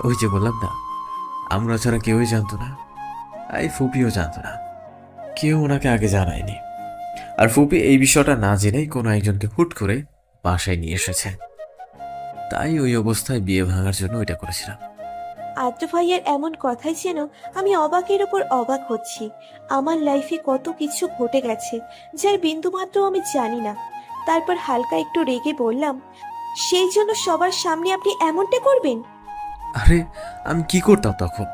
ওই যে বললাম না, আমরা ছাড়া কেউই জানতো না, এই ফুপিও জানতো না, কেউ ওনাকে আগে জানায়নি। আর ফুপি এই বিষয়টা না জেনেই কোনো একজনকে হুট করে বাসায় নিয়ে এসেছে, তাই ওই অবস্থায় বিয়ে ভাঙার জন্য ওইটা করেছিলাম। আদ্র ভাইয়ের এমন কথাই যেন আমি অবাকের উপর অবাক হচ্ছি। আমার লাইফে কত কিছু ঘটে গেছে যার বিন্দুমাত্র আমি জানি না। তারপর হালকা একটু রেগে বললাম, সেই জন্য সবার সামনে আপনি এমনটা করবেন? আরে আমি কি করতাম তখন?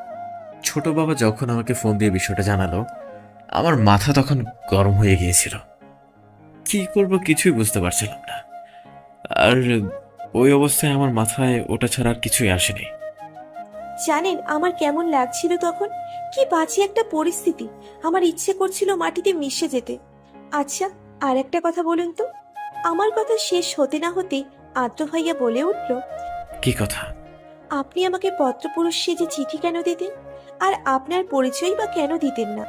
ছোট বাবা যখন আমাকে ফোন দিয়ে বিষয়টা জানালো, আমার মাথা তখন গরম হয়ে গিয়েছিল। কি করব কিছুই বুঝতে পারছিলাম না। আর ওই অবস্থায় আমার মাথায় ওটা ছাড়া আর কিছুই আসেনি। জানেন আমার কেমন লাগছিল তখন? কি বাজে একটা পরিস্থিতি। আমার ইচ্ছে করছিল মাটিতে মিশে যেতে। আচ্ছা, আর একটা কথা বলুন তো। আমার কথা শেষ হতে না হতে আদ্র ভাইয়া বলে উঠল, কি কথা? আপনি আমাকে পত্রপুরুষ সেজে চিঠি কেন দিতেন? আর আপনার পরিচয় বা কেন দিতেন না?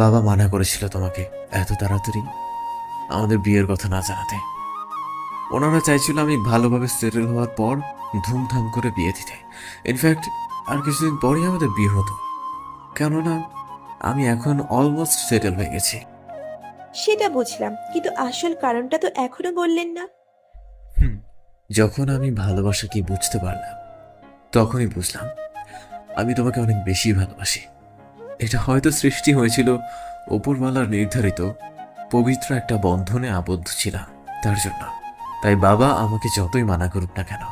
বাবা মানা করেছিল তোমাকে এত তাড়াতাড়ি আমাদের বিয়ের কথা না জানাতে। ওনারা চাইছিল আমি ভালোভাবে সেটেল হওয়ার পর ধুমধাম করে বিয়ে দিতে। ইনফ্যাক্ট আর কিছুদিন পরেই আমাদের বিয়ে হতো, কেননা আমি এখন অলমোস্ট সেটেল হয়ে গেছি। সেটা বুঝলাম, কিন্তু আসল কারণটা তো এখনো বললেন না। যখন আমি ভালোবাসা কি বুঝতে পারলাম, তখনই বুঝলাম আমি তোমাকে অনেক বেশি ভালোবাসি। এটা হয়তো সৃষ্টি হয়েছিল উপরওয়ালার নির্ধারিত পবিত্র একটা বন্ধনে আবদ্ধ ছিলাম তার জন্য। তাই বাবা আমাকে যতই মানা করুক না কেন,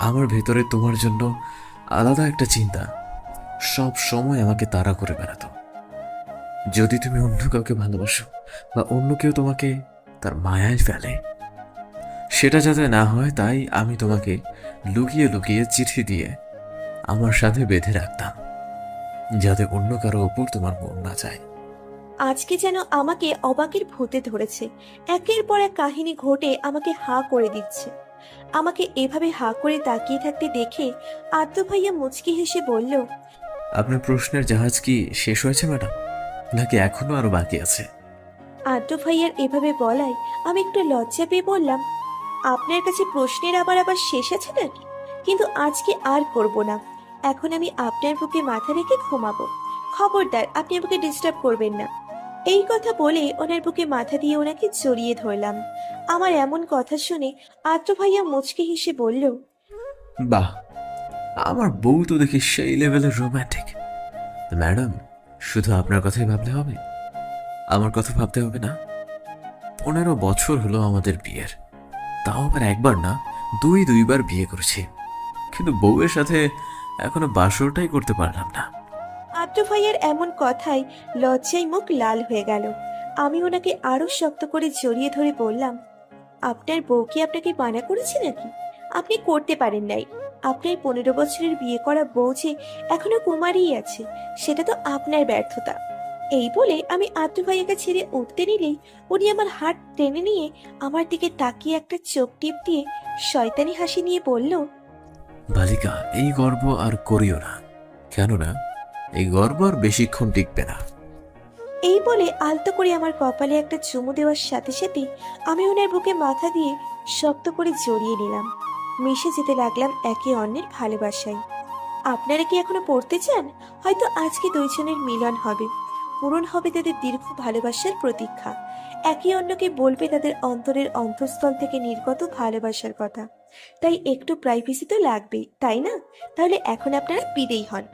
আমার ভেতরে তোমার জন্য আলাদা একটা চিন্তা সব সময় আমাকে তাড়া করে বেড়াতো। যদি তুমি অন্য কাউকে ভালোবাসো বা অন্য কেউ তোমাকে তার মায়ায় ফেলে, সেটা যাতে না হয় তাই আমি তোমাকে লুকিয়ে লুকিয়ে চিঠি দিয়ে আমার সাথে বেঁধে রাখতাম, যাতে অন্য কারো ওপর তোমার মন না যায়। আজকে যেন আমাকে অবাকের ভূতে ধরেছে। একের পর এক কাহিনী ঘটে আমাকে হাঁ করে দিচ্ছে। আমাকে এভাবে হাঁ করে তাকিয়ে থাকতে দেখে আদ্র ভাইয়া মুচকি হেসে বলল, আপনার প্রশ্নের জাহাজ কি শেষ হয়েছে ম্যাডাম, নাকি এখনো আরো বাকি আছে? আদ্র ভাইয়ার এভাবে বলায় আমি একটু লজ্জা পেয়ে বললাম, আপনার কাছে প্রশ্নের আবার আবার শেষ আছে নাকি? কিন্তু আজকে আর করব না। এখন আমি আপনার বুকে মাথা রেখে ঘুমাবো। খবরদার, আপনি আমাকে ডিস্টার্ব করবেন না। এই কথা বলে ওনার বুকে মাথা দিয়ে ওনাকে জড়িয়ে ধরলাম। আমার এমন কথা শুনে আদ্র ভাইয়া মুচকি হেসে বলল, বাহ, আমার বউ তো দেখি সেই লেভেলের রোমান্টিক। ম্যাডাম, শুধু আপনার কথাই ভাবলে হবে? আমার কথা ভাবতে হবে না? 15 বছর হলো আমাদের বিয়ের, তাও আবার একবার না, দুইবার বিয়ে করেছি, কিন্তু বউয়ের সাথে এখনো বাসরটাই করতে পারলাম না। আদ্র ভাইয়ার এমন কথায় লজ্জায় মুখ লাল হয়ে গেল। আমি ওনাকে আরো শক্ত করে জড়িয়ে ধরে বললাম, আপনার বউ কি আপনাকে মানা করেছে নাকি? আপনি করতে পারেন নাই। আপনার 15 বছরের বিয়ে করা বউ যে এখনো কুমারীই আছে, সেটা তো আপনার ব্যর্থতা। এই বলে আমি আদ্র ভাইয়াকে ছেড়ে উঠতে নিলেই উনি আমার হাত টেনে নিয়ে আমার দিকে তাকিয়ে একটা চোখ টিপ দিয়ে শয়তানি হাসি নিয়ে বলল, বালিকা, এই গর্ব আর করিও না, কেননা এই গর্ব আর বেশিক্ষণ টিকবে না। এই বলে আলতো করে আমার কপালে একটা চুমু দেওয়ার সাথে সাথে আমি ওনার বুকে মাথা দিয়ে শক্ত করে জড়িয়ে নিলাম। মিশে যেতে লাগলাম একে অন্যের ভালোবাসায়। আপনারা কি এখনো পড়তে চান? হয়তো আজকে দুইজনের মিলন হবে, পূরণ হবে তাদের দীর্ঘ ভালোবাসার প্রতীক্ষা। একে অন্যকে বলবে তাদের অন্তরের অন্তঃস্থল থেকে নির্গত ভালোবাসার কথা। তাই একটু প্রাইভেসি তো লাগবেই, তাই না? তাহলে এখন আপনারা বিদেয়ী হন।